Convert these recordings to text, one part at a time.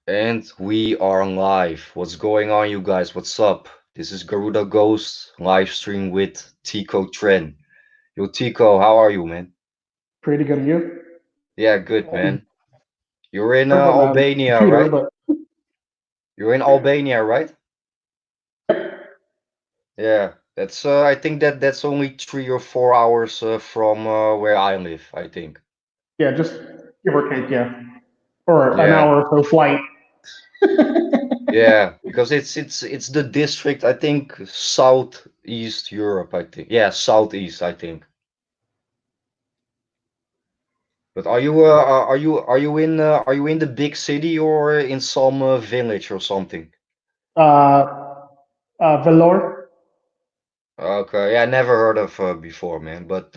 And we are live. What's going on, you guys? What's up? This is Garuda Ghost live stream with Tico Tren. Yo, Tico, how are you, man? Pretty good of you. Yeah, good, man. You're in Sorry about my Albania, computer, right? but You're in Albania, right? Yeah, that's. I think that's only 3 or 4 hours from where I live. I think. yeah, just give or take, yeah, or an Yeah, hour or so flight. yeah, because it's the district. I think Southeast Europe. I think. Yeah, Southeast. I think. But are you in the big city or in some village or something? Uh, Velour. Okay, yeah, I never heard of before, man. But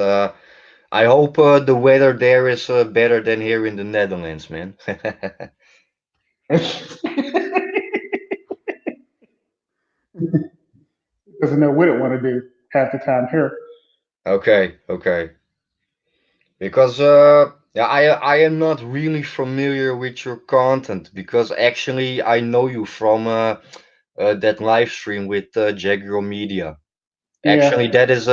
I hope the weather there is better than here in the Netherlands, man. Doesn't know what it want to do half the time here. Okay, okay. Because yeah, I am not really familiar with your content because actually I know you from that live stream with Jaguar Media. Actually, Yeah. that is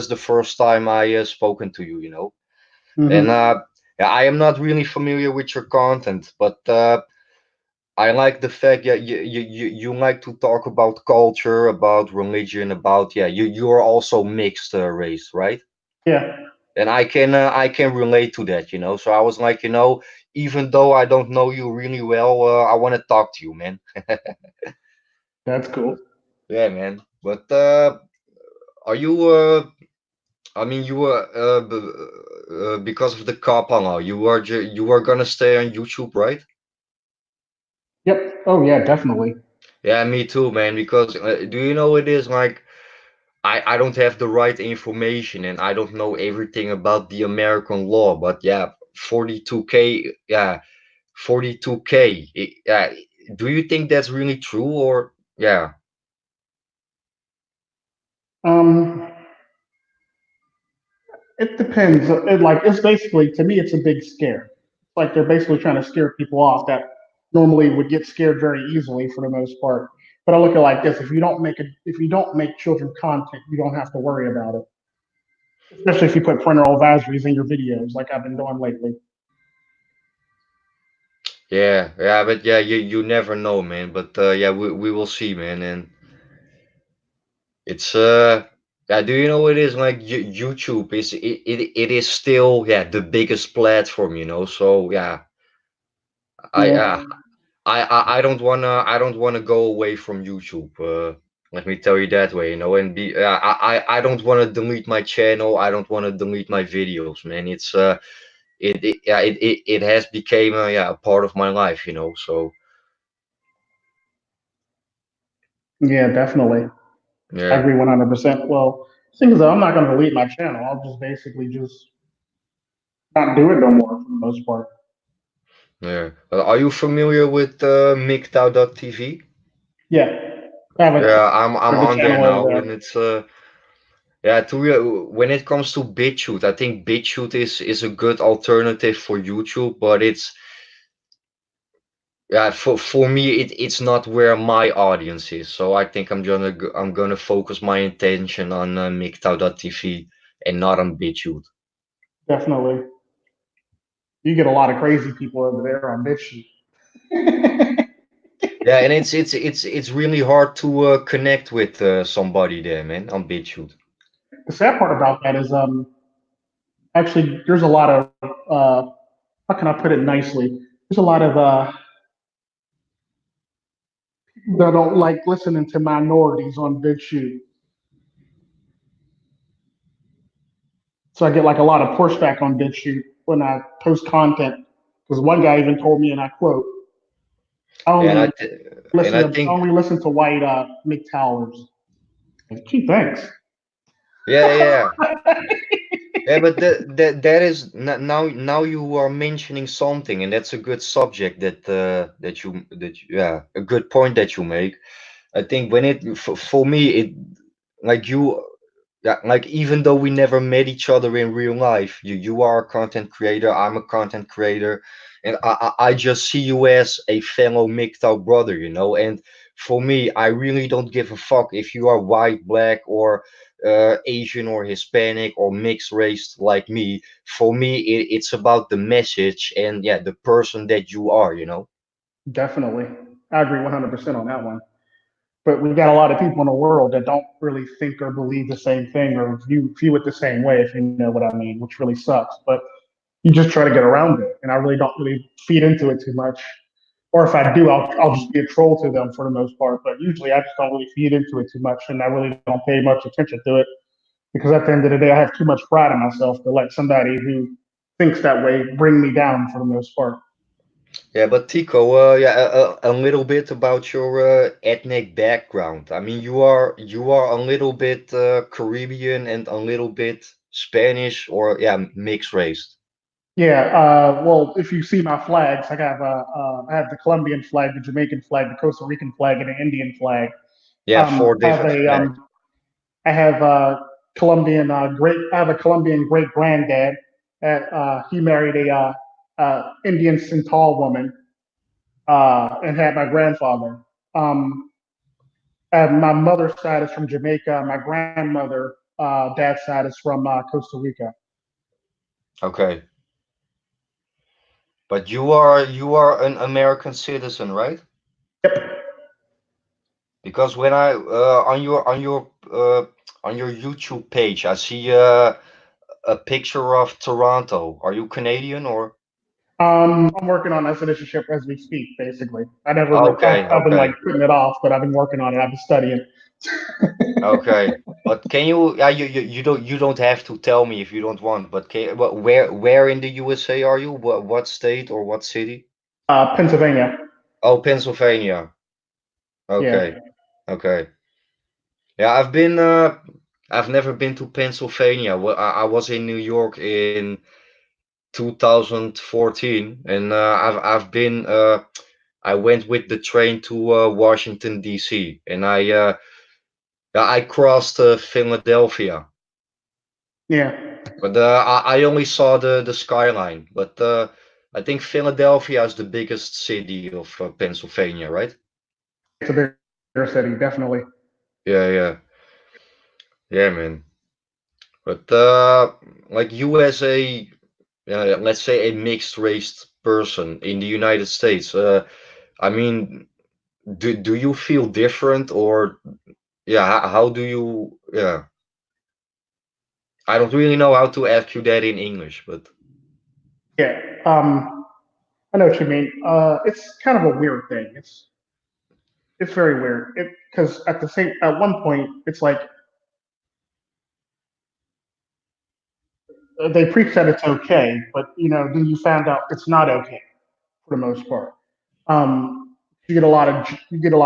the first time I spoken to you, you know. And Hmm. yeah, I am not really familiar with your content, but I like the fact that you like to talk about culture, about religion, about yeah, you are also mixed race, right? Yeah, And I can relate to that, you know. So I was like, you know, even though I don't know you really well, I want to talk to you, man. that's cool. Yeah, man. But are you I mean, you were because of the Kapala, you are gonna stay on YouTube, right? Yep. Oh yeah, definitely. Yeah, me too, man. Because do you know it is like I don't have the right information and I don't know everything about the American law, but yeah, 42K, yeah, 42K. Yeah, do you think that's really true or yeah? Um, it depends. It's basically to me, it's a big scare. Like they're basically trying to scare people off that normally would get scared very easily for the most part. But I look at it like this: if you don't make children content, you don't have to worry about it. Especially if you put parental advisories in your videos, like I've been doing lately. Yeah, yeah, but yeah, you never know, man. But yeah, we will see, man. And it's yeah, do you know what it is like YouTube is it is still yeah the biggest platform, you know. So yeah, I Yeah, I don't wanna go away from YouTube. Let me tell you that way, you know. And be I don't want to delete my channel. I don't want to delete my videos, man. It's it has became yeah a part of my life, you know. So yeah, definitely. I yeah, agree 100%. Well, the thing is, though, I'm not going to delete my channel. I'll just basically just not do it no more for the most part. yeah. Are you familiar with MGTOW.tv? Yeah, I have a Yeah, I'm the on there channel over now, there. and it's yeah. When it comes to BitChute, I think BitChute is a good alternative for YouTube, but it's yeah for me it's not where my audience is. So I think I'm gonna focus my attention on MGTOW.tv and not on BitChute. Definitely, you get a lot of crazy people over there on BitChute. Yeah, and it's really hard to connect with somebody there, man, on BitChute. The sad part about that is, actually, there's a lot of how can I put it nicely? There's a lot of that don't like listening to minorities on BitChute. So I get like a lot of pushback on BitChute when I post content. Because one guy even told me, and I quote, "I Yeah, only and listen I to I think only listen to white MGTOWers." Like, gee, thanks. yeah, yeah. Yeah, but that is now you are mentioning something, and that's a good subject yeah a good point that you make. I think when it for me it like you yeah, like even though we never met each other in real life, you are a content creator, I'm a content creator, and I just see you as a fellow MGTOW brother, you know. And for me, I really don't give a fuck if you are white, black, or Asian or Hispanic or mixed race like me. For me, it's about the message and yeah, the person that you are, you know. Definitely. I agree 100% on that one. But we got a lot of people in the world that don't really think or believe the same thing or view it the same way, if you know what I mean, which really sucks. But you just try to get around it. And I really don't really feed into it too much. Or if I do, I'll just be a troll to them for the most part. But usually I just don't really feed into it too much. And I really don't pay much attention to it because at the end of the day, I have too much pride in myself to let somebody who thinks that way bring me down for the most part. Yeah, but Tico, yeah, a little bit about your ethnic background. I mean, you are a little bit Caribbean and a little bit Spanish, or yeah, mixed race. Yeah, well, if you see my flags, I have the Colombian flag, the Jamaican flag, the Costa Rican flag, and the Indian flag. Yeah, four I have different a flags. I have I have a Colombian great granddad. He married a Indian Santal woman and had my grandfather. Um, my mother's side is from Jamaica. My grandmother, dad's side is from Costa Rica. Okay, but you are an American citizen, right? Yep. Because when I on your YouTube page, I see a picture of Toronto. Are you Canadian or? I'm working on that citizenship as we speak. Basically, Okay, I've been like okay. putting it off, but I've been working on it. I've been studying. Okay, but can you? Yeah, you don't have to tell me if you don't want. But where in the USA are you? What state or what city? Pennsylvania. Oh, Pennsylvania. Okay, Yeah. okay. Yeah, I've never been to Pennsylvania. Well, I was in New York in 2014, and I went with the train to Washington D.C. and yeah, I crossed Philadelphia. Yeah. But I only saw the skyline. But I think Philadelphia is the biggest city of Pennsylvania, right? It's a bigger city, definitely. Yeah, yeah, yeah, man. But like USA, let's say a mixed race person in the United States. I mean, do you feel different or yeah? How do you? Yeah, I don't really know how to ask you that in English, but Yeah. I know what you mean. It's kind of a weird thing. It's very weird. It because at one point it's like they preach that it's okay, but then you found out it's not okay for the most part. You get a lot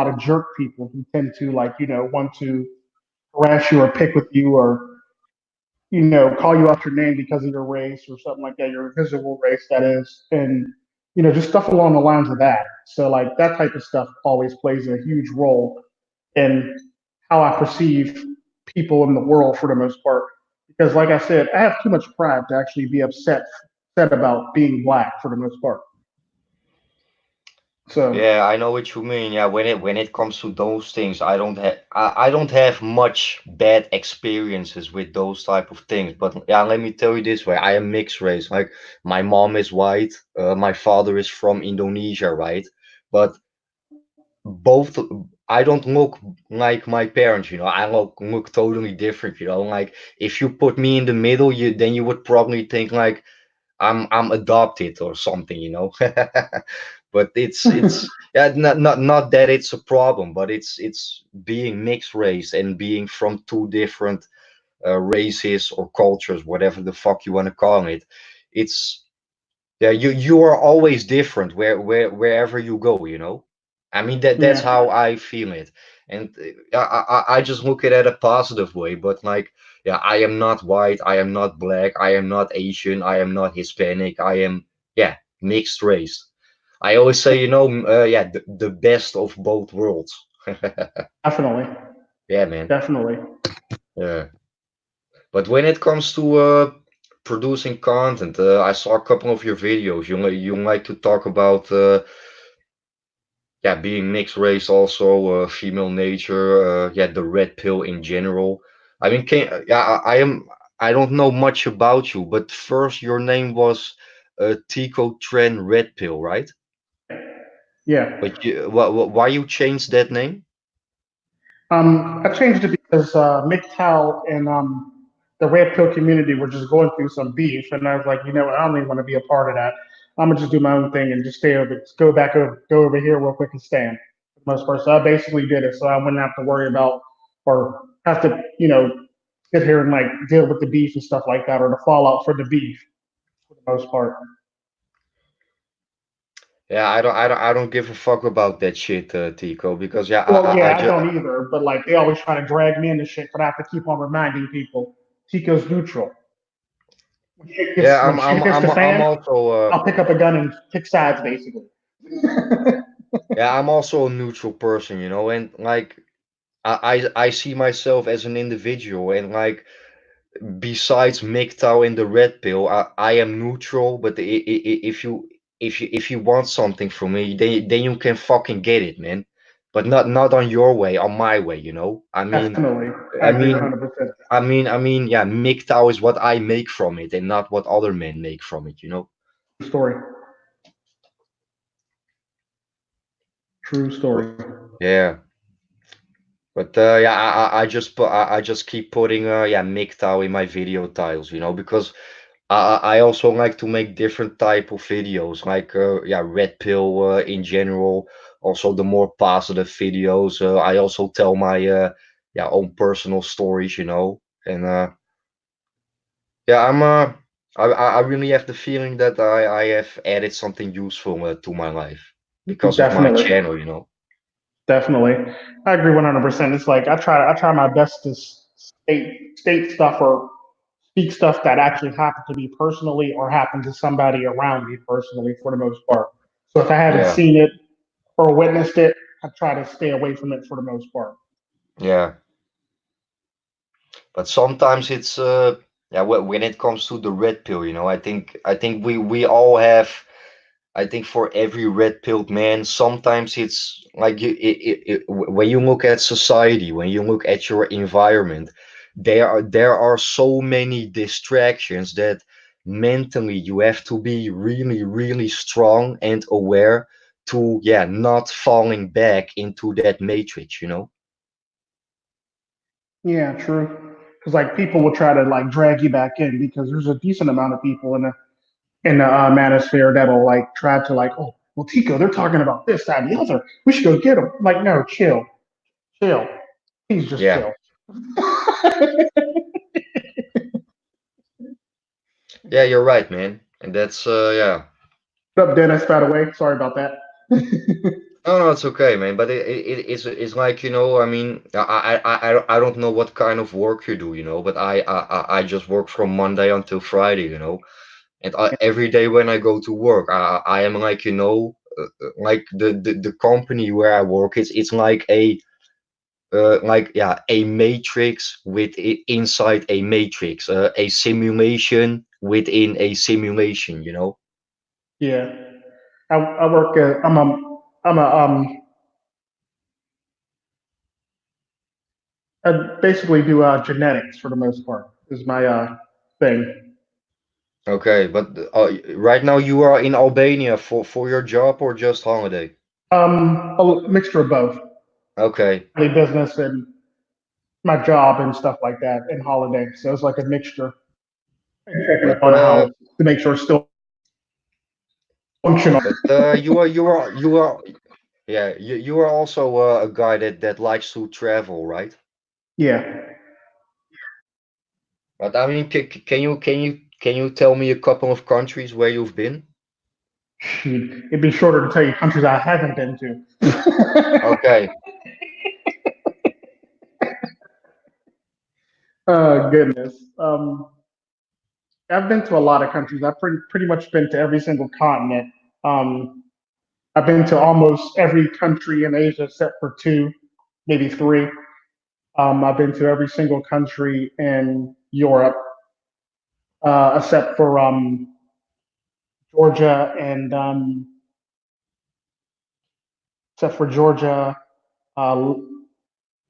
of jerk people who tend to like want to harass you or pick with you or call you out your name because of your race or something like that, your visible race that is, and just stuff along the lines of that. So like that type of stuff always plays a huge role in how I perceive people in the world for the most part. Because like I said, I have too much pride to actually be upset about being black for the most part. So yeah, I know what you mean. Yeah, when it comes to those things, I don't have much bad experiences with those type of things. But yeah, let me tell you this way, I am mixed race. Like my mom is white, my father is from Indonesia, right? But both I don't look like my parents, you know. I look totally different, you know. Like if you put me in the middle, you would probably think like I'm adopted or something, you know. But it's yeah, not that it's a problem, but it's being mixed race and being from two different races or cultures, whatever the fuck you want to call it. It's yeah, you are always different wherever you go, you know. I mean that's yeah, how I feel it, and I just look at it a positive way. But like, yeah, I am not white, I am not black, I am not Asian, I am not Hispanic, I am yeah mixed race. I always say, you know, yeah, the best of both worlds. definitely, Yeah, man. definitely. Yeah. But when it comes to producing content, I saw a couple of your videos. You like to talk about yeah, being mixed race, also female nature, yeah, the red pill in general. I mean, yeah, I don't know much about you, but first your name was Tico Tren Red Pill, right? Yeah. But why you changed that name? I changed it because MGTOW and the Red Pill community were just going through some beef, and I was like, you know what, I don't even want to be a part of that. I'm gonna just do my own thing and just stay over, go back over, go over here real quick and stand for the most part. So I basically did it, so I wouldn't have to worry about or have to, sit here and like deal with the beef and stuff like that, or the fallout for the beef for the most part. Yeah, I don't give a fuck about that shit, Tico, because yeah, Well, I yeah, I just don't either, but like they always try to drag me into shit, but I have to keep on reminding people Tico's neutral. yeah, When shit hits the I'm fan, also I'll pick up a gun and pick sides, basically. yeah, I'm also a neutral person, you know, and like I see myself as an individual, and like besides MGTOW and the red pill, I am neutral. But if you want something from me, then you can fucking get it, man. But not on your way, on my way, you know. Definitely, I I agree mean, 100%. yeah, MGTOW is what I make from it, and not what other men make from it, you know. Story, true R- story. Yeah. But yeah, I just keep putting yeah, MGTOW in my video titles, you know, because I also like to make different type of videos, like yeah, red pill in general. Also, the more positive videos. I also tell my yeah, own personal stories, you know. And yeah, I really have the feeling that I have added something useful to my life because of my Definitely, channel, you know. definitely, I agree 100%. It's like I try my best to state stuff or speak stuff that actually happened to me personally or happened to somebody around me personally for the most part. So if I haven't Yeah, seen it or witnessed it, I try to stay away from it for the most part. yeah. But sometimes it's yeah, when it comes to the red pill, you know, I think we all have. I think for every red pilled man, sometimes it's like when you look at society, when you look at your environment, there are so many distractions that mentally you have to be really, really strong and aware to, yeah, not falling back into that matrix, you know? Yeah, true. Because like people will try to like drag you back in because there's a decent amount of people in the manosphere that'll like try to like, oh, well, Tico, they're talking about this, that, and the other. We should go get them. Like, no, chill, chill. Please just Yeah. chill. Yeah, you're right, man. And that's yeah. What up, Dennis? By the way, sorry about that. No, no, it's okay, man. But it's like, you know, I mean, I don't know what kind of work you do, you know, but I just work from Monday until Friday, you know, and every day when I go to work, I am like, you know, like the company where I work, it's like yeah, a matrix inside a matrix, a simulation within a simulation, you know. Yeah, I work. I'm a I basically do genetics for the most part. Is my thing. Okay, but right now you are in Albania for your job or just holiday? A mixture of both, Okay, family business and my job and stuff like that, and holiday. So it's like a mixture. And checking but up on the house to make sure it's still functional. you are yeah, you are also a guy that likes to travel, right? Yeah. But I mean, can you tell me a couple of countries where you've been? Shoot, it'd be shorter to tell you countries I haven't been to. Okay, Oh goodness. I've been to a lot of countries. I've pretty much been to every single continent. Um, I've been to almost every country in Asia except for two, maybe three. I've been to every single country in Europe, except for Georgia and except for Georgia, uh,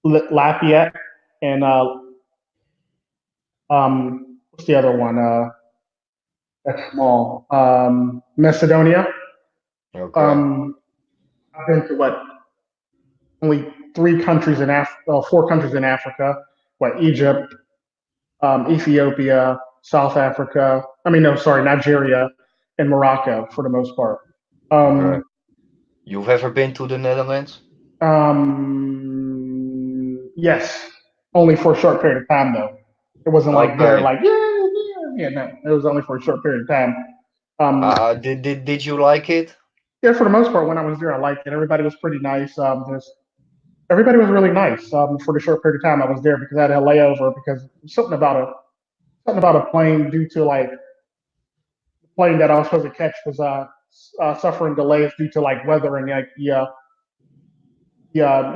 Lafayette, and what's the other one? That's small. Macedonia. Okay. Um, I've been to what only three countries in four countries in Africa. What Egypt, Ethiopia, South Africa. I mean, no, sorry, Nigeria and Morocco for the most part. Okay. Um, You've ever been to the Netherlands? yes, only for a short period of time though. It wasn't like they're Okay. like yeah. No, it was only for a short period of time. Did you like it? Yeah, for the most part, when I was there, I liked it. Everybody was pretty nice. Everybody was really nice for the short period of time I was there because I had a layover because something about a plane due to like the plane that I was supposed to catch was suffering delays due to like weather and like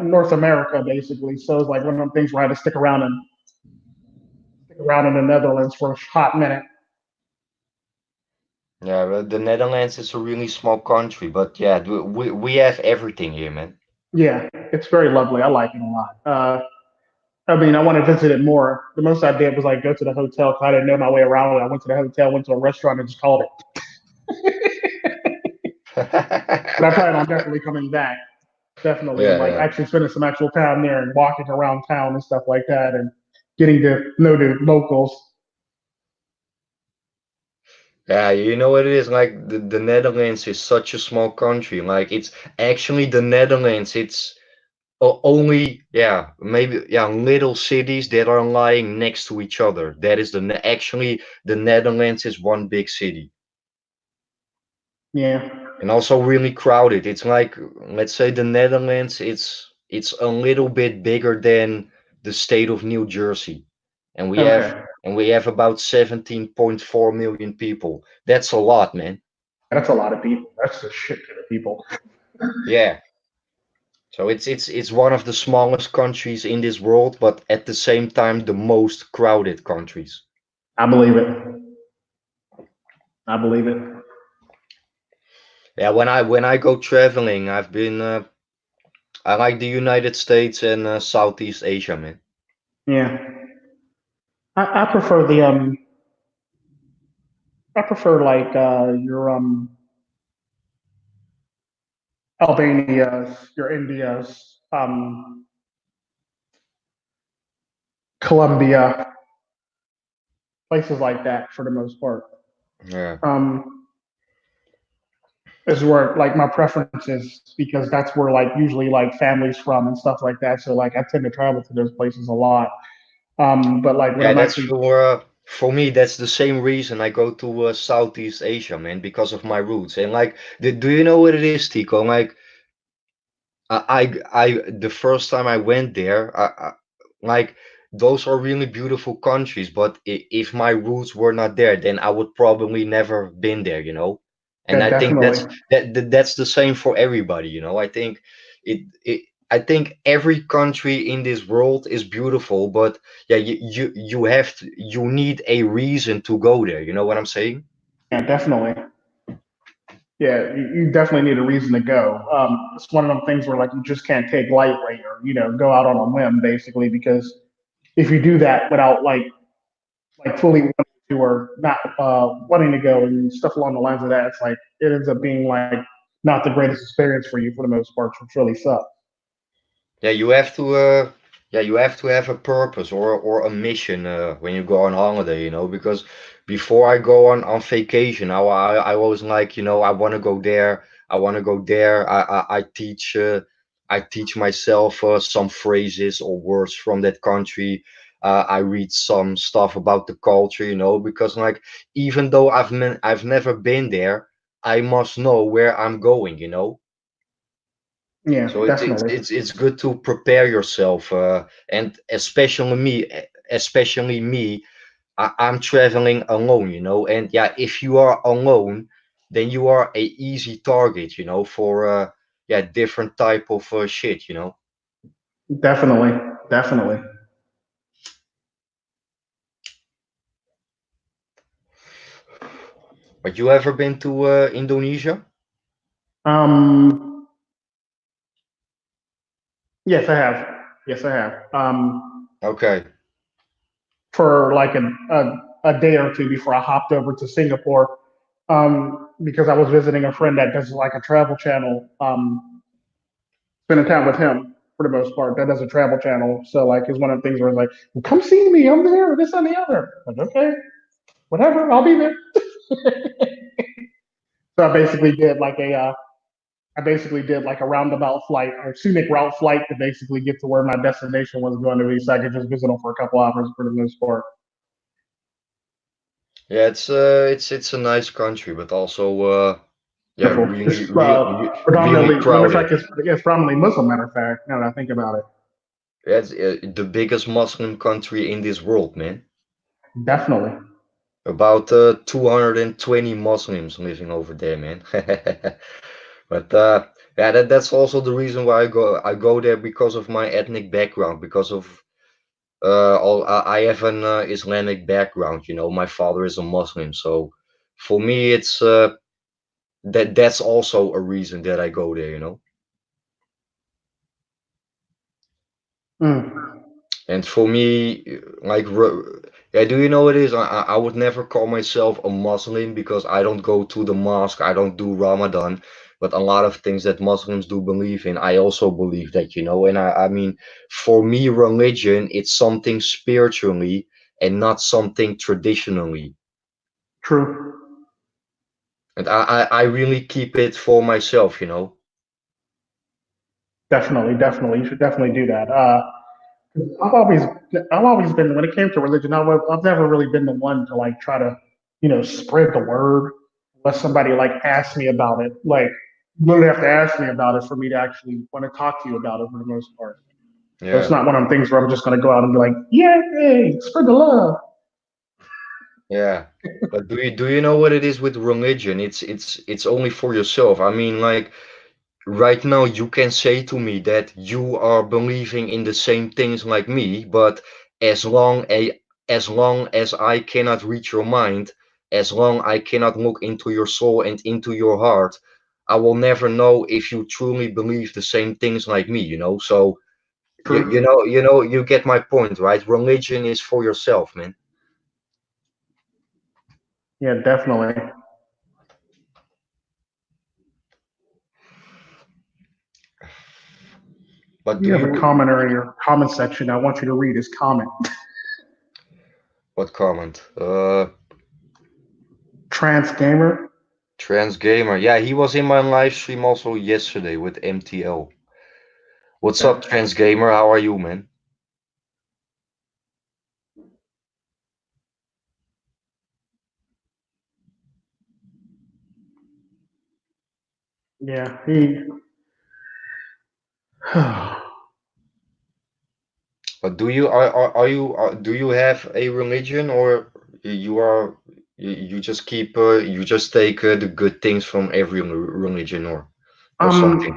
North America basically. So it was like one of them things where I had to stick around in the Netherlands for a hot minute. Yeah, well, the Netherlands is a really small country, but yeah, we have everything here, man. Yeah, it's very lovely. I like it a lot. I mean, I want to visit it more. The most I did was like go to the hotel because I didn't know my way around it. I went to the hotel, went to a restaurant, and just called it. But I plan on definitely coming back, definitely, and Yeah, like yeah. actually spending some actual time there and walking around town and stuff like that, and getting to know the locals. Yeah, you know what it is? Like the Netherlands is such a small country. Like it's actually the Netherlands. It's only, yeah, maybe, yeah, little cities that are lying next to each other. That is actually the Netherlands is one big city. Yeah. And also really crowded. It's like, let's say the Netherlands, it's a little bit bigger than the state of New Jersey. And we have Okay. and we have about 17.4 million people. That's a lot, man. That's a lot of people. That's a shit ton of people. Yeah. So it's one of the smallest countries in this world, but at the same time the most crowded countries. I believe it. I believe it. Yeah, when I go traveling, I've been I like the United States and Southeast Asia, man. Yeah. I prefer the I prefer like your Albania's, your India's, Colombia, places like that for the most part. Yeah. Um, is where like my preference is because that's where like usually like families from and stuff like that. So like I tend to travel to those places a lot. But like when Yeah, I'm that's actually for me. That's the same reason I go to Southeast Asia, man, because of my roots. And like, do you know what it is, Tico? Like, the first time I went there, like those are really beautiful countries. But if my roots were not there, then I would probably never been there, you know. And yeah, I think definitely, that's the same for everybody, you know. I think it I think every country in this world is beautiful, but yeah, you have to, you need a reason to go there. You know what I'm saying? yeah, definitely. Yeah, you definitely need a reason to go. It's one of them things where like you just can't take lightly or go out on a whim basically because if you do that without like fully wanting to or not wanting to go and stuff along the lines of that, it's like it ends up being like not the greatest experience for you for the most part, which really sucks. Yeah, you have to have a purpose or a mission when you go on holiday, you know, because before I go on vacation, I always like, you know, I want to go there, I want to go there. I teach myself some phrases or words from that country. I read some stuff about the culture, you know, because like even though I've never been there, I must know where I'm going, you know. Yeah, So definitely, it's good to prepare yourself, and especially me. I'm traveling alone, you know, and yeah, if you are alone, then you are a easy target, you know, for yeah, different type of shit, you know. definitely, definitely. But you ever been to Indonesia? Um, yes, I have. Yes, I have. Okay. For like a day or two before I hopped over to Singapore, because I was visiting a friend that does like a travel channel, spending time with him for the most part. That does a travel channel. So like it's one of the things where it's like, well, come see me, I'm there, this and the other. Like, okay, whatever, I'll be there. So I basically did like a roundabout flight or scenic route flight to basically get to where my destination was going to be, so I could just visit them for a couple hours for the most part. Yeah, it's a nice country, but also yeah, Beautiful. really It's really predominantly, matter of crowded. fact, it's predominantly Muslim. Matter of fact, now that I think about it, Yeah, it's the biggest Muslim country in this world, man. definitely About 220 Muslims living over there, man. But yeah, that's also the reason why I go there because of my ethnic background, because of all I have an Islamic background. My father is a Muslim, so for me it's that's also a reason that I go there. mm, And for me, like, yeah, do you know what it is? I would never call myself a Muslim because I don't go to the mosque, I don't do Ramadan, but a lot of things that Muslims do believe in, I also believe that. And I mean, for me, religion, it's something spiritually and not something traditionally. true. And I really keep it for myself. Definitely, you should definitely do that. 'Cause I've always been when it came to religion, I've never really been the one to like try to, spread the word unless somebody like asks me about it. Like, you literally have to ask me about it for me to actually want to talk to you about it for the most part. So it's Yeah. not one of the things where I'm just going to go out and be like, yeah, hey, spread the love. Yeah, but do you know what it is with religion? It's only for yourself. I mean, like right now you can say to me that you are believing in the same things like me, but as long as I cannot reach your mind, as long I cannot look into your soul and into your heart, I will never know if you truly believe the same things like me. So True. you get my point, right? Religion is for yourself, man. Yeah, definitely. But You do have a you commenter in your comment section. I want you to read his comment. what comment? Trans gamer. Trans Gamer. Yeah, he was in my live stream also yesterday with MTL. What's up, Trans Gamer? How are you, man? Yeah, he. But do you have a religion, or you just keep you just take the good things from every religion, or something?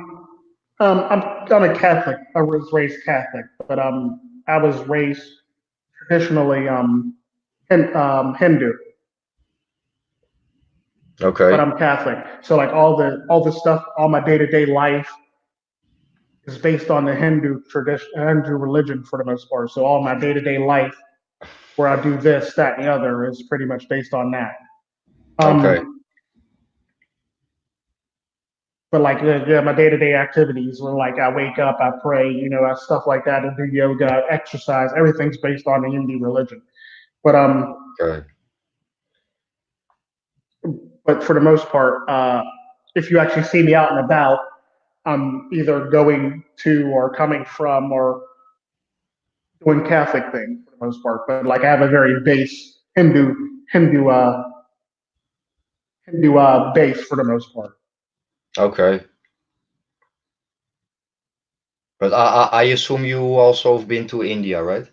I'm a Catholic. I was raised Catholic, but I was raised traditionally Hindu, but Okay, I'm Catholic. So like all the stuff, all my day to day life is based on the Hindu tradition, Hindu religion for the most part. So all my day to day life, where I do this, that, and the other, is pretty much based on that. okay, But like yeah, my day to day activities were like I wake up, I pray, stuff like that, I do yoga, exercise. Everything's based on the Hindu religion. But okay, but for the most part, if you actually see me out and about, I'm either going to or coming from or doing Catholic things for the most part. But like I have a very base Hindu base for the most part. okay. But I assume you also have been to India, right?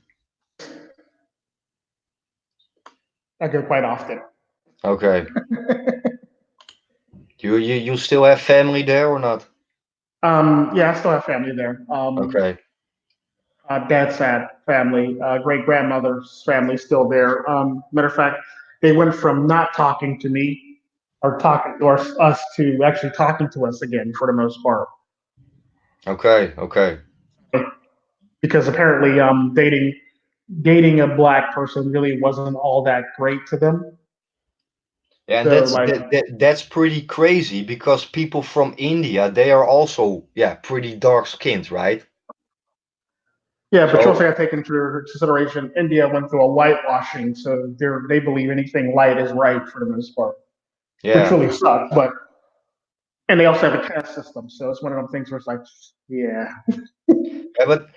I go quite often. Okay. You still have family there or not? Yeah, I still have family there. Okay. Dad's side family, great grandmother's family still there. Matter of fact, they went from not talking to me. are talking to us to actually talking to us again for the most part. Okay, okay. Because apparently dating a black person really wasn't all that great to them. Yeah, and So like that's pretty crazy because people from India, they are also, yeah, pretty dark skinned, right? yeah, but you So also got to take into consideration India went through a whitewashing, so they believe anything light is right for the most part, which yeah. really sucks. But and they also have a caste system, so it's one of them things where it's like, yeah, Yeah, but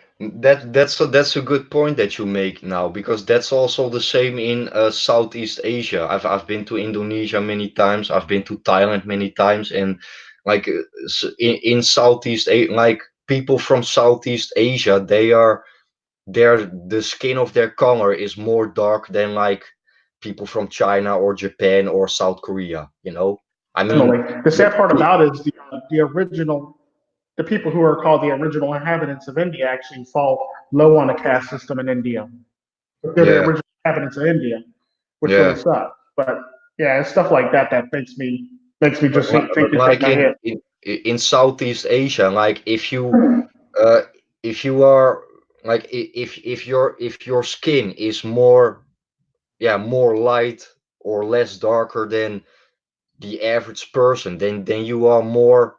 that's a good point that you make now because that's also the same in Southeast Asia. I've been to Indonesia many times. I've been to Thailand many times, and like in Southeast like people from Southeast Asia, the skin of their color is more dark than like people from China or Japan or South Korea. You know, I mean, definitely. The the, sad part the- about it is the original the people who are called the original inhabitants of India actually fall low on the caste system in India. They're the yeah, original inhabitants of India, which really yeah. sucks. But yeah, it's stuff like that that makes me just think But and shake like my head. in Southeast Asia, like uh if you are like if your skin is more, yeah, more light or less darker than the average person, then you are more,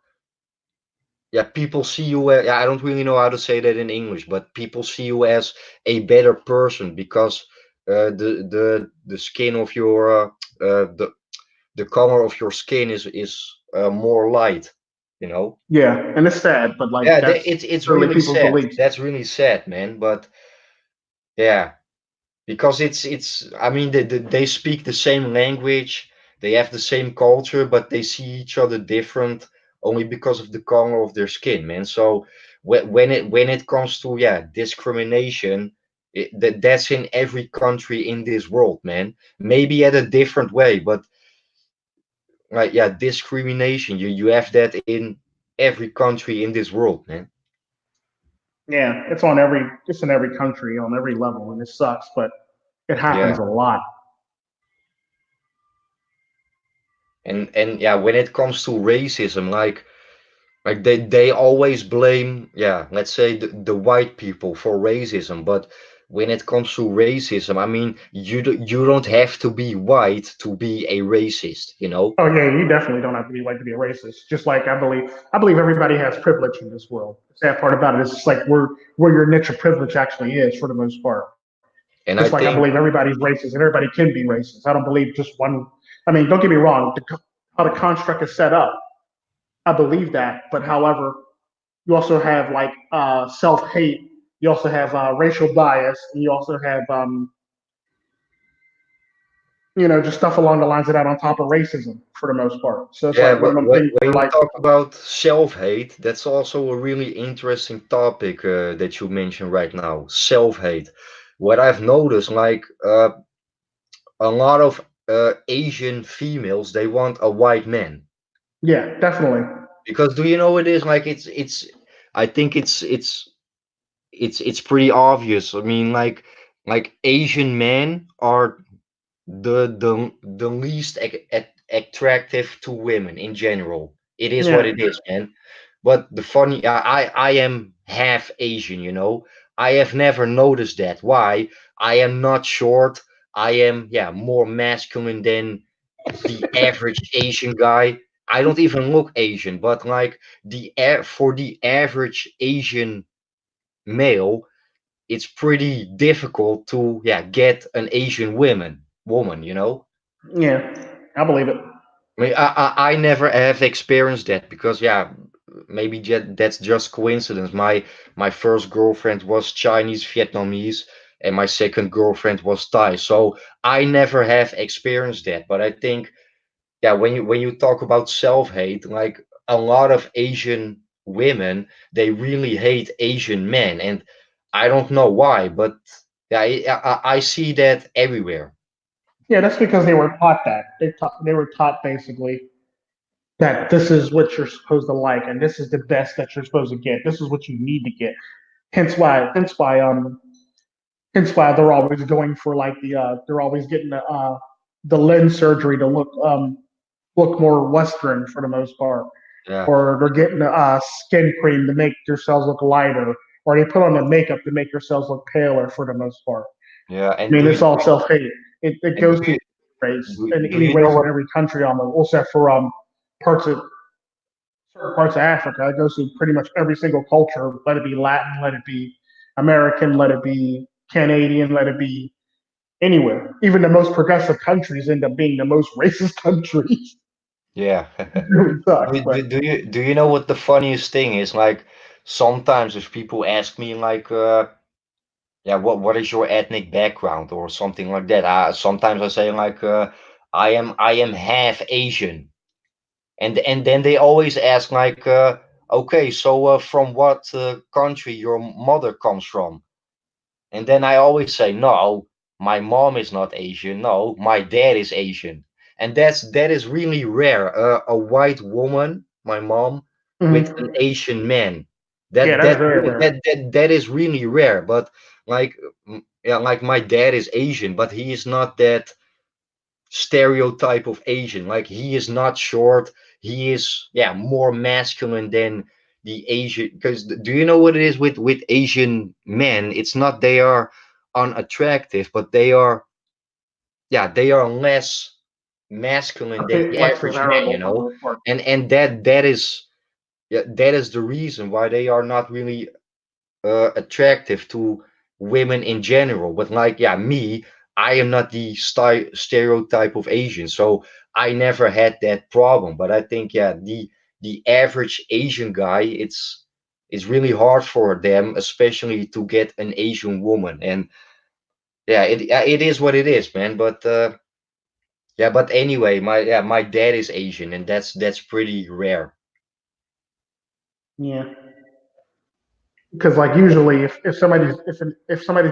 yeah, people see you as, yeah, I don't really know how to say that in English, but people see you as a better person because the skin of your the color of your skin is more light, you know. Yeah, and it's sad, but like Yeah, that's it's certainly really people's sad. beliefs. That's really sad, man. But yeah, because it's I mean they speak the same language, they have the same culture, but they see each other different only because of the color of their skin, man. So when it comes to, yeah, discrimination, that's in every country in this world, man. Maybe at a different way, but like, yeah, discrimination, you have that in every country in this world, man. Yeah, it's in every country on every level, and it sucks, but it Yeah. happens a lot. And yeah, when it comes to racism, like they always blame, yeah, let's say the white people for racism, but when it comes to racism, I mean, you don't have to be white to be a racist, you know. Oh yeah, you definitely don't have to be white to be a racist. Just like I believe everybody has privilege in this world. The sad part about it is it's like where your niche of privilege actually is for the most part. Just like And I I believe think, everybody's racist and everybody can be racist. I don't believe just one. I mean, don't get me wrong. How the construct is set up, I believe that. But however, you also have like self hate. You also have racial bias, and you also have just stuff along the lines of that on top of racism for the most part. So it's yeah, like one but of them things when where you like talk about self-hate, that's also a really interesting topic that you mentioned right now, self-hate. What I've noticed, like a lot of Asian females, they want a white man. yeah, definitely. Because do you know what it is? Like it's I think it's pretty obvious. I mean, like Asian men are the least attractive to women in general. It is what Yeah, it is, man. But the funny, I am half Asian, you know. I have never noticed that. Why? I am not short. I am, yeah, more masculine than the average Asian guy. I don't even look Asian, but like for the average Asian male, it's pretty difficult to, yeah, get an Asian woman, you know. yeah, I believe it. I mean, I never have experienced that because, yeah, maybe that's just coincidence. My first girlfriend was Chinese Vietnamese, and my second girlfriend was Thai. So I never have experienced that. But I think, yeah, when you talk about self-hate, like a lot of Asian women, they really hate Asian men, and I don't know why, but yeah, I see that everywhere. Yeah, that's because they were taught that. They were taught basically that this is what you're supposed to like, and this is the best that you're supposed to get. This is what you need to get. Hence why they're always going for like they're always getting the lens surgery to look look more Western for the most part, Yeah, or they're getting skin cream to make themselves look lighter, or they put on the makeup to make themselves look paler for the most part. yeah. I And mean, do it's you all self hate. It and goes through race and do any you know race in what? every country almost, except for parts of certain parts of Africa. It goes through pretty much every single culture. Let it be Latin, let it be American, let it be Canadian, let it be anywhere. Even the most progressive countries end up being the most racist countries. Yeah. It really sucks, but Do you know what the funniest thing is? Like sometimes if people ask me like yeah, what is your ethnic background or something like that? Sometimes I say like I am half Asian. And then they always ask like okay, so from what country your mother comes from? And then I always say, no, my mom is not Asian. No, my dad is Asian. And that is really rare. A white woman, my mom, with an mhm. Asian man. Yeah, that is very rare. That is really rare. But like yeah, like my dad is Asian, but he is not that stereotype of Asian. Like he is not short. He is yeah more masculine than the Asian. Because do you know what it is with Asian men? It's not they are unattractive, but they are yeah they are less masculine A than bit the less average man. You desirable for the know, most part. and that is yeah that is the reason why they are not really attractive to women in general. But like, yeah, me, I am not the stereotype of Asian, so I never had that problem. But I think, yeah, the average Asian guy, it's really hard for them, especially to get an Asian woman. And yeah, it is what it is, man. But yeah, but anyway, my dad is Asian, and that's pretty rare. Yeah, because like usually if somebody's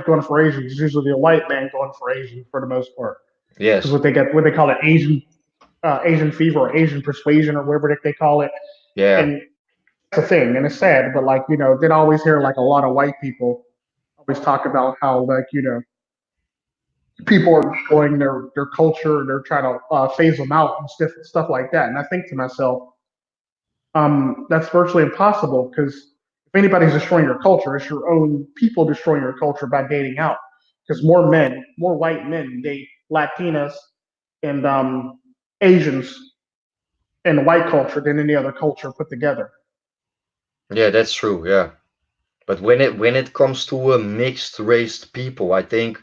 going for Asian, it's usually a white man going for Asian for the most part. Because Yes, what they call it Asian fever or Asian persuasion or whatever they call it, yeah, and that's the thing, and it's sad, but like then I always hear like a lot of white people always talk about how like people are destroying their culture and they're trying to phase them out and stuff like that, and I think to myself, that's virtually impossible because if anybody's destroying your culture, it's your own people destroying your culture by dating out. Because more white men date Latinas and Asians in white culture than any other culture put together. yeah, that's true. Yeah. But when it comes to mixed raced people, I think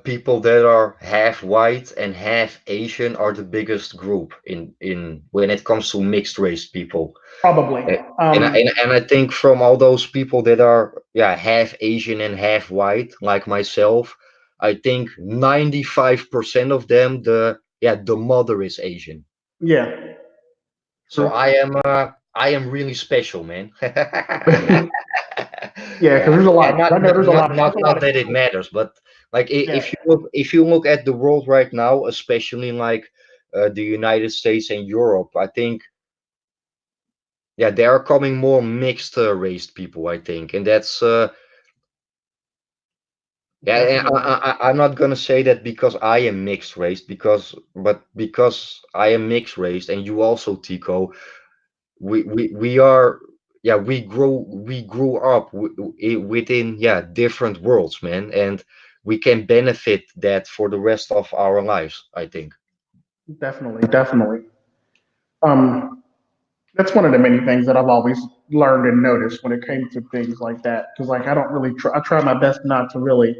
people that are half white and half Asian are the biggest group in when it comes to mixed race people. Probably. Uh, and I think from all those people that are yeah half Asian and half white, like myself, I think 95% of them the mother is Asian. Yeah. So True. I am really special, man. Yeah, because Yeah, there's a lot. and Because I know there's a lot not of that it people. matters, but like Yeah, if you look at the world right now, especially in like the United States and Europe, I think yeah there are coming more mixed raced people. I think, and that's yeah. And definitely. I'm not gonna say that because I am mixed race, but because I am mixed race, and you also, Tico, we are yeah we grew up within yeah different worlds, man, and we can benefit that for the rest of our lives, I think. Definitely. Definitely. Um, that's one of the many things that I've always learned and noticed when it came to things like that. Because like I don't really I try my best not to really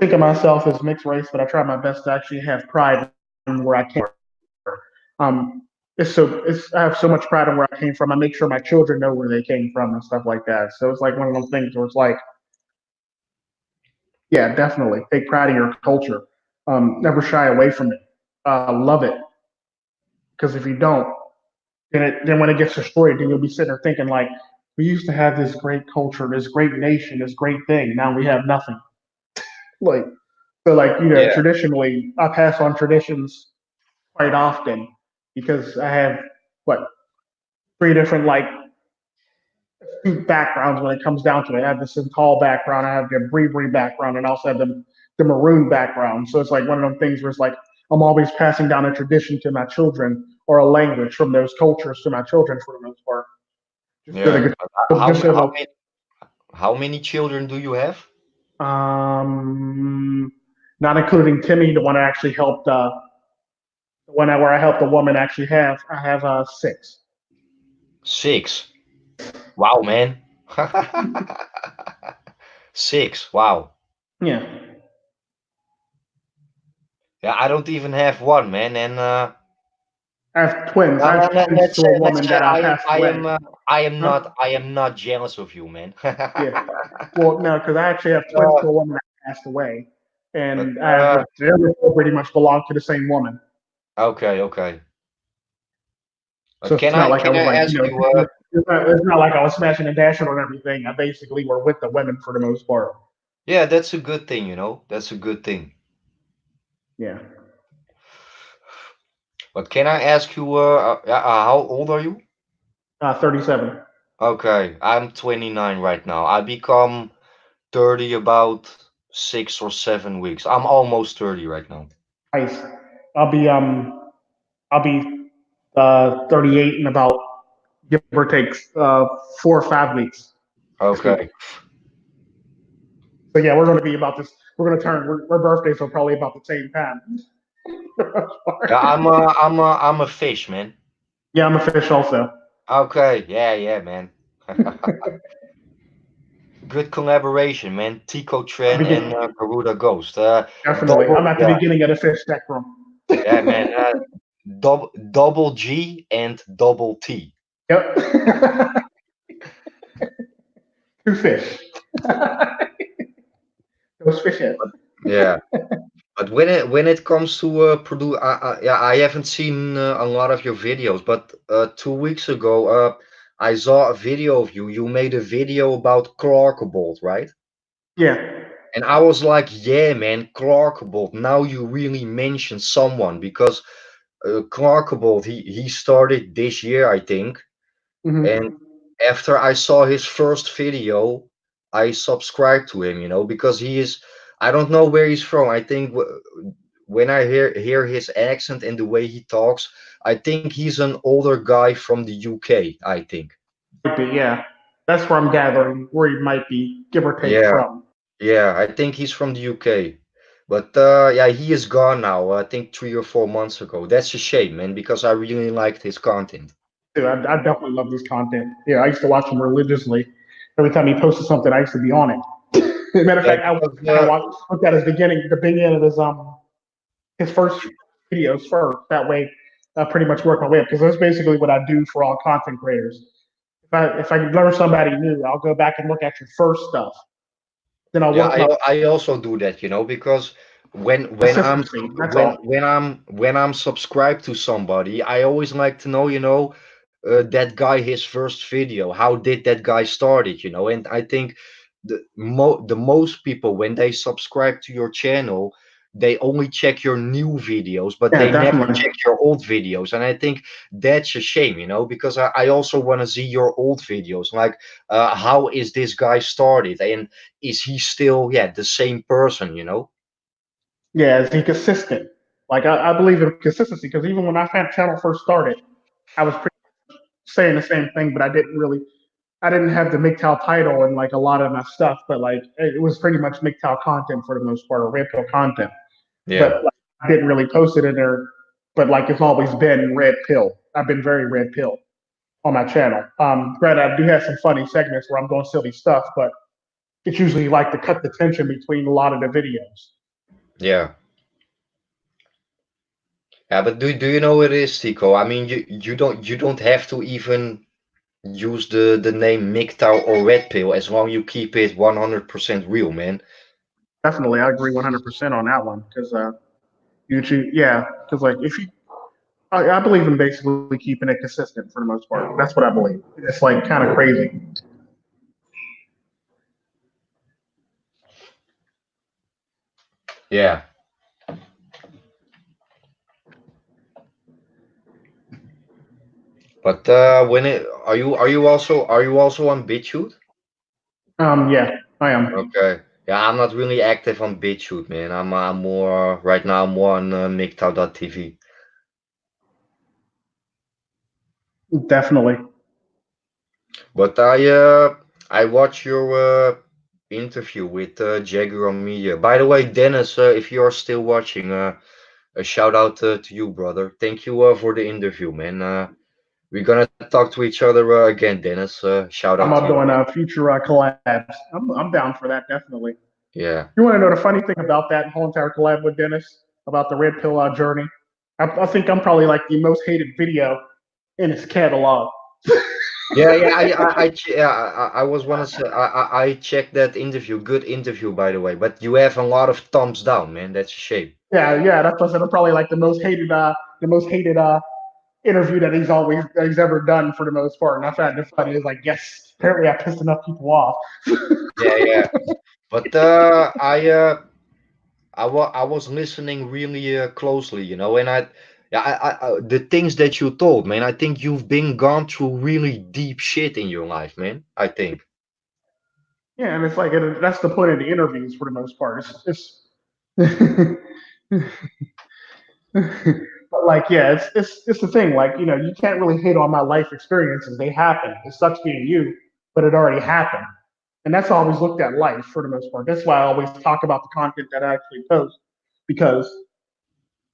think of myself as mixed race, but I try my best to actually have pride in where I came from. I have so much pride in where I came from. I make sure my children know where they came from and stuff like that. So it's like one of those things where it's like, yeah, definitely take pride in your culture. Never shy away from it. Love it, because if you don't, then when it gets destroyed, then you'll be sitting there thinking like, we used to have this great culture, this great nation, this great thing. Now we have nothing. Like so, like Yeah, traditionally, I pass on traditions quite often because I have what three different like backgrounds when it comes down to it. I have the Santal background, I have the Bree background, and I also have the maroon background. So it's like one of those things where it's like I'm always passing down a tradition to my children or a language from those cultures to my children for the most part. Just so Yeah. they How just many so how like many how many children do you have? um not including Timmy, the one I actually helped the one where I helped the woman actually have I have six. Six. Wow, man. Six. Wow. Yeah. Yeah, I don't even have one, man. And I have twins. no, I no, have no, twins to a let's woman say that passed away. Huh? I am not jealous of you, man. Yeah. Well, no, because I actually have twins Uh, to a woman that passed away, but and I have the other four pretty much belong to the same woman. okay, okay. So it's not like I Can was I like, ask you? it's not like I was smashing and dashing on everything. I basically were with the women for the most part. Yeah, that's a good thing, you know. That's a good thing. Yeah. But can I ask you? How old are you? 37. Okay, I'm 29 right now. I become 30 about 6 or 7 weeks. I'm almost 30 right now. Nice. I'll be um I'll be 38 in about give or take 4 or 5 weeks. Next week. Okay. So yeah, we're going to be about this. We're going to turn. Our birthdays are probably about the same time. Yeah, I'm a fish, man. Yeah, I'm a fish also. Okay, yeah, man. Good collaboration, man. Tico, Tren, and Begin, Garuda Ghost. definitely. I'm Double, at the yeah, beginning of the fish spectrum. yeah, man. Double G and double T. Yep. Two fish. Those fish heads. Yeah, but when it comes to produce, yeah, I haven't seen a lot of your videos, but 2 weeks ago, I saw a video of you. You made a video about Clarkbolt, right? Yeah. And I was like, yeah, man, Clarkbolt. Now you really mentioned someone because Clarkbolt, he started this year, I think. And Hmm. after I saw his first video, I subscribed to him, you know, because he is, I don't know where he's from. I think when I hear his accent and the way he talks, I think he's an older guy from the UK, I think. Might be. Yeah. That's where I'm gathering where he might be, give or take Yeah, from. yeah, I think he's from the UK. But yeah, he is gone now. I think 3 or 4 months ago. That's a shame, man, because I really liked his content. Dude, I definitely love this content. Yeah, I used to watch him religiously. Every time he posted something, I used to be on it. Matter of Yeah, fact, I because kind of looked at the beginning of his first videos first. That way, I pretty much work my way up because that's basically what I do for all content creators. If I learn somebody new, I'll go back and look at your first stuff. Then I'll yeah, work my I also do that, you know, because consistency. That's all. when I'm subscribed to somebody, I always like to know, you know, that guy his first video. How did that guy start it, you know? And I think the most people when they subscribe to your channel, they only check your new videos, but Yeah, they never definitely. check your old videos. And I think that's a shame, you know, because I also want to see your old videos, like how is this guy started, and is he still, yeah, the same person, you know? Yeah, is he consistent? Like I believe in consistency because even when our channel first started, I was pretty saying the same thing, but I didn't have the MGTOW title and like a lot of my stuff, but like it was pretty much MGTOW content for the most part or red pill content. Yeah, But like, I didn't really post it in there. But like it's always been red pill. I've been very red pill on my channel. Granted, I do have some funny segments where I'm doing silly stuff, but it's usually like to cut the tension between a lot of the videos. yeah. Yeah, but do you know what it is, Tico? I mean, you don't have to even use the name MGTOW or Red Pill as long you keep it 100% real, man. Definitely, I agree 100% on that one because YouTube, yeah, because like if you I believe in basically keeping it consistent for the most part. That's what I believe. It's like kind of crazy. Yeah. But when it are you also on BitChute? Yeah, I am. Okay. Yeah, I'm not really active on BitChute, man. I'm more right now more on MGTOW.tv. Definitely. But I watched your interview with Jaguar Media. By the way, Dennis, if you are still watching, a shout out to you, brother. Thank you for the interview, man. We're gonna talk to each other again, Dennis. Shout out I'm to up you. doing future collabs. I'm down for that, definitely. Yeah. You want to know the funny thing about that whole entire collab with Dennis about the red pill journey? I think I'm probably like the most hated video in his catalog. Yeah, yeah, yeah, I was wanna say I checked that interview. Good interview, by the way. But you have a lot of thumbs down, man. That's a shame. Yeah, yeah, that's what I said. I'm probably like the most hated interview that he's ever done for the most part. And I found it funny. It's like, yes, apparently I pissed enough people off. Yeah, yeah. But I was listening really closely, and yeah, the things that you told, man. I think you've been gone through really deep shit in your life, man. I think. Yeah, and it's like that's the point of the interviews for the most part. It's but like, yeah, it's the thing. Like, you can't really hate on my life experiences. They happen. It sucks being you, but it already happened. And that's how I always looked at life for the most part. That's why I always talk about the content that I actually post because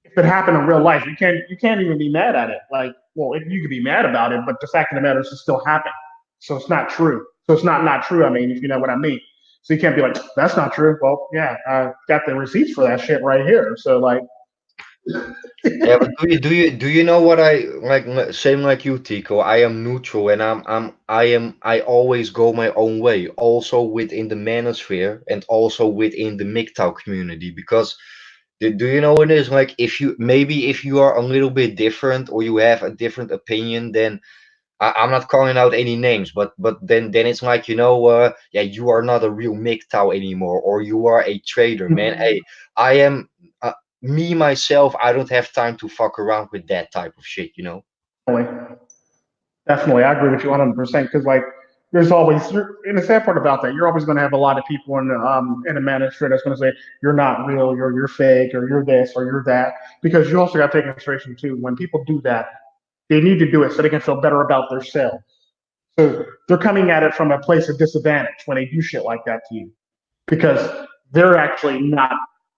if it happened in real life, you can't even be mad at it. Like, well, you could be mad about it, but the fact of the matter is, it still happened. So it's not true. So it's not true. I mean, if you know what I mean. So you can't be like, that's not true. Well, yeah, I got the receipts for that shit right here. So like, Yeah, but do you know what I like? Same like you, Tico. I am neutral, and I always go my own way, also within the manosphere and also within the MGTOW community. Because do you know what it is? Like, if you are a little bit different or you have a different opinion, then I'm not calling out any names, but then it's like, yeah, you are not a real MGTOW anymore, or you are a trader, man. Hey, I am me myself. I don't have time to fuck around with that type of shit. definitely, definitely, I agree with you 100% because like there's always and the sad part about that, you're always going to have a lot of people in the manosphere that's going to say you're not real, you're fake, or you're this or you're that. Because you also got to take into consideration too when people do that, they need to do it so they can feel better about themselves. So they're coming at it from a place of disadvantage when they do shit like that to you because they're actually not.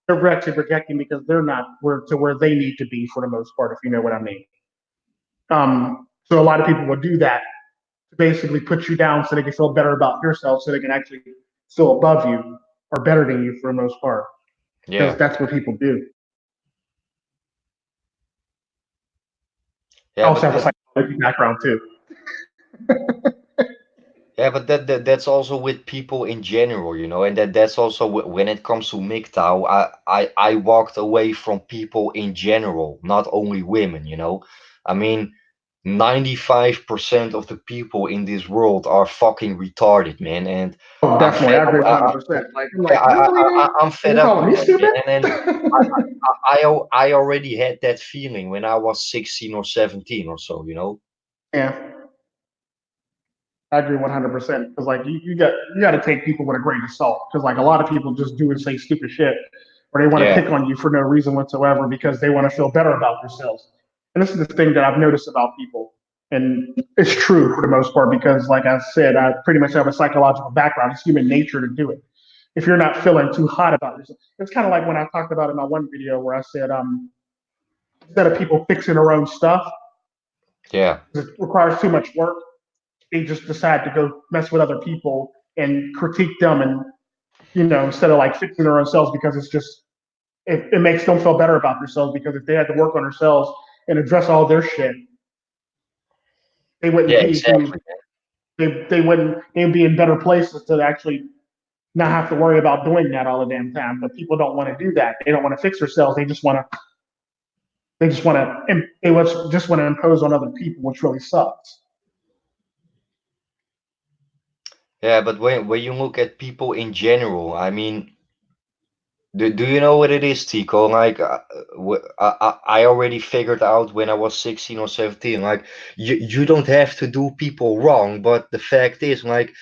They're actually projecting because they're not where they need to be for the most part, if you know what I mean. So a lot of people will do that to basically put you down so they can feel better about yourself, so they can actually feel above you or better than you for the most part, because Yeah, that's what people do. I yeah, also but have a psychology background too. that's also with people in general, and that's also when it comes to MGTOW. I walked away from people in general, not only women. I mean, 95% of the people in this world are fucking retarded, man, and Oh, I'm definitely, fed I up. agree 100%. Like I'm Yeah, like, really, man? I'm And fed you're up calling with me that, man. stupid? And then I I already had that feeling when I was 16 or 17 or so. Yeah, I agree 100% because like you got to take people with a grain of salt because like a lot of people just do and say stupid shit or they want to Yeah, pick on you for no reason whatsoever because they want to feel better about themselves. And this is the thing that I've noticed about people, and it's true for the most part because like I said, I pretty much have a psychological background. It's human nature to do it. If you're not feeling too hot about yourself, it's kind of like when I talked about in my one video where I said instead of people fixing their own stuff, yeah, it requires too much work they just decide to go mess with other people and critique them and instead of like fixing their own selves because it makes them feel better about themselves because if they had to work on themselves and address all their shit they wouldn't yeah, be who exactly. they'd be in better places to actually not have to worry about doing that all the damn time. But people don't want to do that. They don't want to fix themselves. They just want to impose on other people, which really sucks. Yeah, but when you look at people in general, I mean, do you know what it is, Tico? Like, I already figured out when I was 16 or 17. Like, you don't have to do people wrong, but the fact is, like,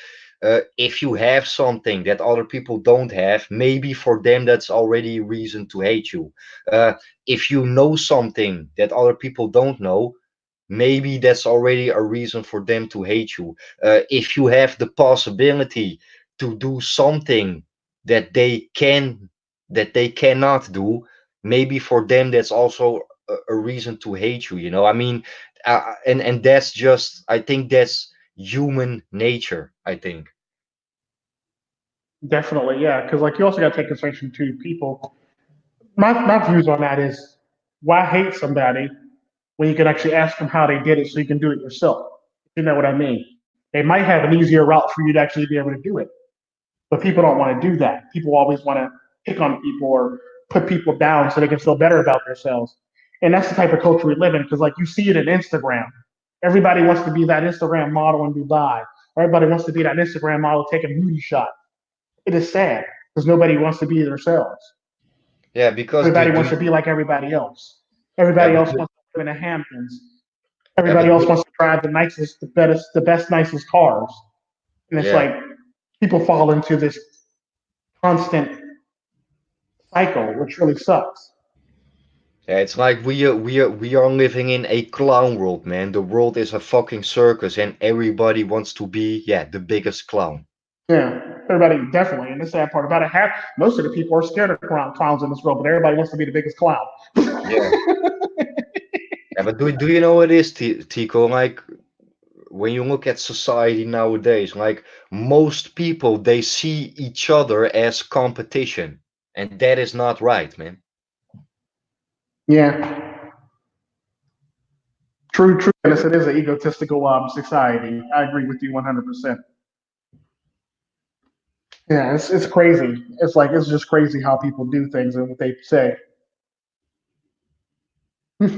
if you have something that other people don't have, maybe for them that's already a reason to hate you. If you know something that other people don't know, maybe that's already a reason for them to hate you. If you have the possibility to do something that they cannot do, maybe for them that's also a reason to hate you. I mean, and that's just, I think that's human nature, I think. Definitely, yeah. Because like you also got to take consideration to people. My views on that is why hate somebody when you can actually ask them how they did it so you can do it yourself. You know what I mean? They might have an easier route for you to actually be able to do it, but people don't want to do that. People always want to pick on people or put people down so they can feel better about themselves. And that's the type of culture we live in because, like, you see it in Instagram. Everybody wants to be that Instagram model in Dubai. Everybody wants to be that Instagram model taking beauty shots. It is sad because nobody wants to be themselves. Yeah, because Everybody wants to be like everybody else. yeah, Everybody but else wants to live in the Hamptons. yeah, Everybody else wants to drive the nicest, the best, nicest cars. And it's yeah. like people fall into this constant cycle, which really sucks. Yeah, it's like we are living in a clown world, man. The world is a fucking circus, and everybody wants to be, yeah, the biggest clown. Yeah, everybody definitely. And the sad part about it, most of the people are scared of clowns in this world, but everybody wants to be the biggest clown. Yeah, yeah. But do you know what it is, Tico? Like when you look at society nowadays, like most people they see each other as competition, and that is not right, man. Yeah, true. Yes, it is an egotistical society. I agree with you 100%. Yeah, it's crazy. It's like it's just crazy how people do things and what they say. But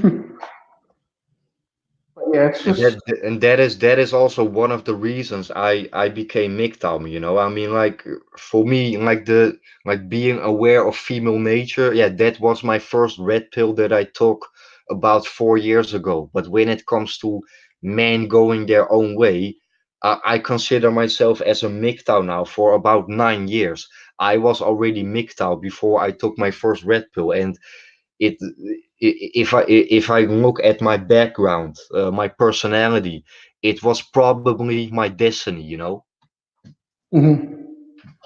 yeah, it's And just that is also one of the reasons I became MGTOW, I mean, like for me, like being aware of female nature, yeah, that was my first red pill that I took about 4 years ago. But when it comes to men going their own way, I consider myself as a MGTOW now for about 9 years. I was already MGTOW before I took my first red pill, and it if I look at my background, my personality, it was probably my destiny. mhm.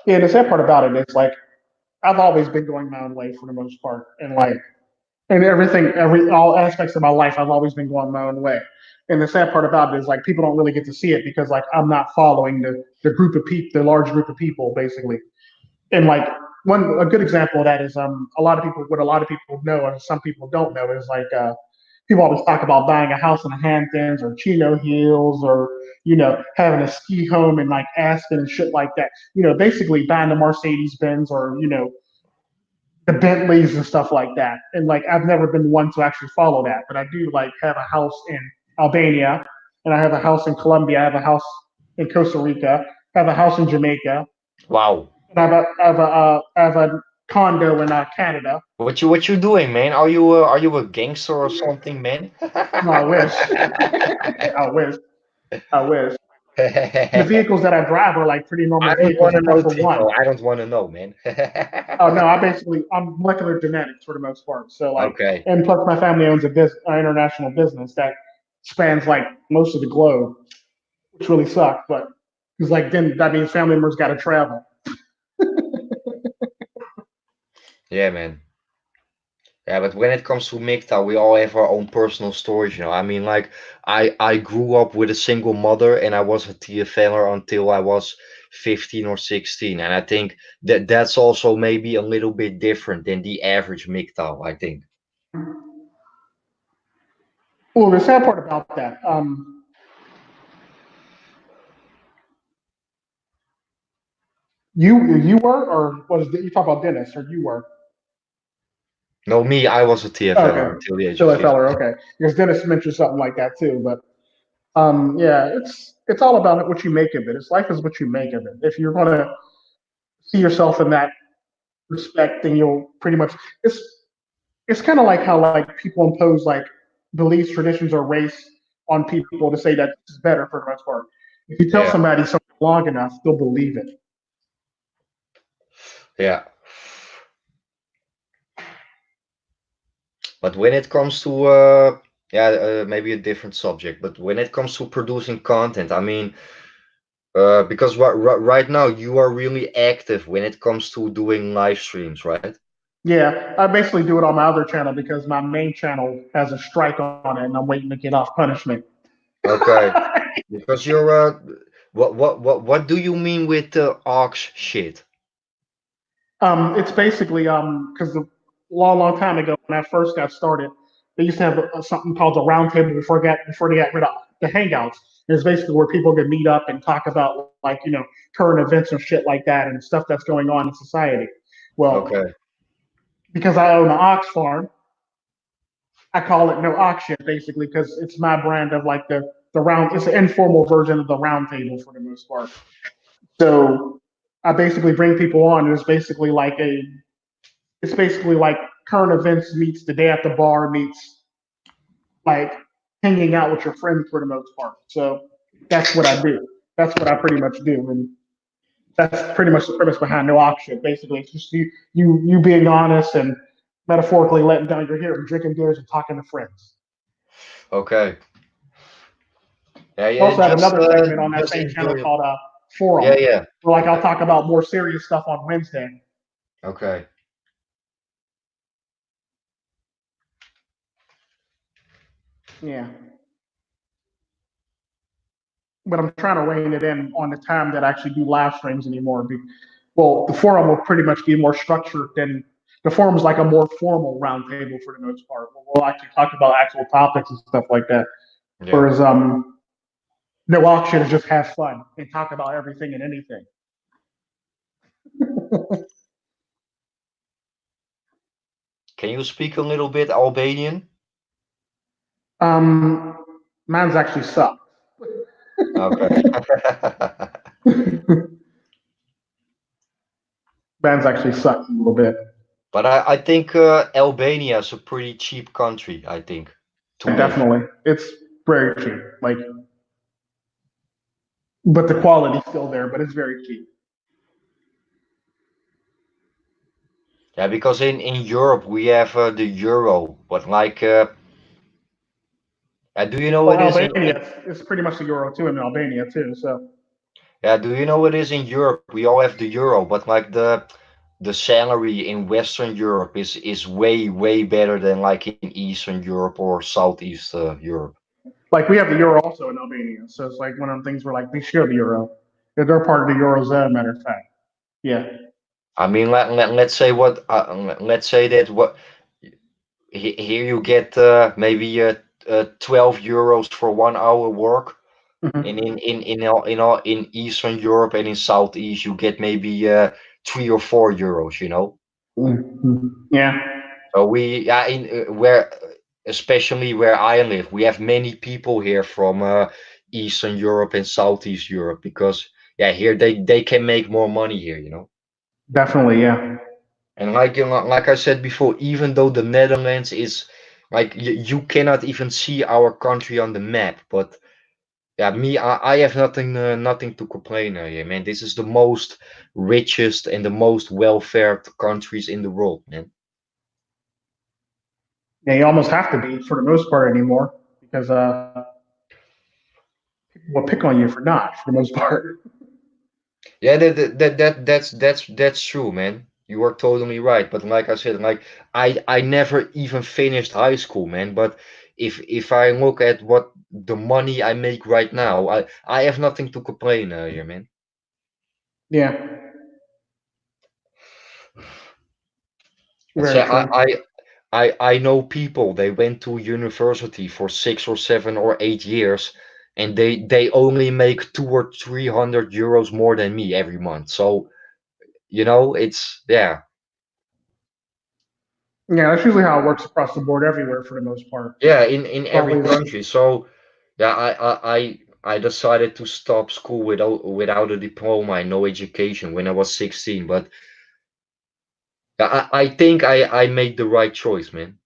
Yeah. The sad part about it is like I've always been going my own way for the most part, and like and everything, all aspects of my life, I've always been going my own way. And the sad part about it is like people don't really get to see it because like I'm not following the group of people, the large group of people, basically. And like one a good example of that is a lot of people know and some people don't know is like people always talk about buying a house in the Hamptons or Chino Hills or having a ski home in like Aspen and shit like that. Basically buying a Mercedes Benz or the Bentleys and stuff like that. And like I've never been one to actually follow that, but I do like have a house in Albania, and I have a house in Colombia. I have a house in Costa Rica. I have a house in Jamaica, Wow. and I have a condo in Canada. What you doing, man? Are you a gangster or something, man? No, I wish. I wish. I wish. The I vehicles that I drive are like pretty normal don't vehicles, want to except know, for one. Tico. I don't want to know, man. Oh no, I'm molecular genetics for the most part. So like, Okay. and plus my family owns an international business that spans like most of the globe, which really sucks. But because like then that means family members got to travel. Yeah, man. Yeah, but when it comes to MGTOW, we all have our own personal stories. I mean, like I grew up with a single mother, and I was a TFLer until I was 15 or 16, and I think that's also maybe a little bit different than the average MGTOW, I think. Well, the sad part about that, you were, or you talk about Dennis, or you were? No, me, I was a TFLer Okay, until the age of still a 15. feller. Okay, because Dennis mentioned something like that too. But yeah, it's all about what you make of it. It's life is what you make of it. If you're gonna see yourself in that respect, then you'll pretty much. It's it's kind of like how like people impose like beliefs, traditions, or race on people to say that this is better for the most part. If you tell Yeah, somebody something long enough, they'll believe it. Yeah. But when it comes to maybe a different subject, but when it comes to producing content, I mean, because right now you are really active when it comes to doing live streams, right? Yeah, I basically do it on my other channel because my main channel has a strike on it, and I'm waiting to get off punishment. Okay. Because you're what do you mean with aux shit? It's basically because a long time ago when I first got started, they used to have something called the round table before they got rid of the hangouts. And it's basically where people could meet up and talk about like current events and shit like that and stuff that's going on in society. Well, Okay. because I own an ox farm, I call it no ox shit basically because it's my brand of like the round. It's an informal version of the round table for the most part. So I basically bring people on. And it's basically like current events meets the day at the bar meets like hanging out with your friends for the most part. So that's what I do. That's what I pretty much do, and that's pretty much the premise behind no auction. Basically, it's just you being honest and metaphorically letting down your hair and drinking beers and talking to friends. Okay. Yeah, I yeah, also have another segment on that just same channel enjoy. called Yeah, Forum, yeah. where like I'll Okay. talk about more serious stuff on Wednesday. Okay. Yeah, but I'm trying to rein it in on the time that I actually do live streams anymore. Well, the forum will pretty much be more structured than the forum is like a more formal roundtable for the most part. We'll actually talk about actual topics and stuff like that. Yeah. Whereas no auction is just have fun and talk about everything and anything. Can you speak a little bit Albanian? Um, mine's actually sucked. Okay. Mine's actually sucked a little bit. But I think Albania is a pretty cheap country, I think, to Yeah, live. definitely, it's very cheap. Like, but the quality's still there, but it's very cheap. Yeah, because in Europe we have the euro, but like, do you know Well, it is Albania, it's pretty much the euro too in Albania too. So yeah, do you know it is in Europe? We all have the euro, but like the salary in Western Europe is way better than like in Eastern Europe or Southeast Europe. like we have the euro also in Albania. So it's like one of the things where like we share the euro. They're part of the eurozone. Matter of fact, yeah. I mean, let's say what let's say that what here you get maybe 12 euros for 1 hour work, and Mhm. in Eastern Europe and in Southeast you get maybe 3 or 4 euros, you know. Mhm. Yeah, So we yeah in where especially where I live, we have many people here from Eastern Europe and Southeast Europe because yeah here they can make more money here, you know. definitely. Yeah, And like like I said before, even though the Netherlands is like you cannot even see our country on the map, but yeah, I have nothing to complain here, man. This is the most richest and the most well-fared countries in the world, man. yeah. You almost have to be for the most part anymore because people will pick on you for not for the most part. Yeah, that's true, man. You are totally right. But like I said, like I never even finished high school, man. But if I look at what the money I make right now, I have nothing to complain here, man. Yeah, Let's say very true. I know people they went to university for 6 or 7 or 8 years, and they only make 200 or 300 euros more than me every month. So you know, it's yeah. Yeah, that's usually how it works across the board everywhere for the most part. Yeah, in It's every always country. So yeah, I decided to stop school without a diploma and no education when I was 16. But I think I made the right choice, man.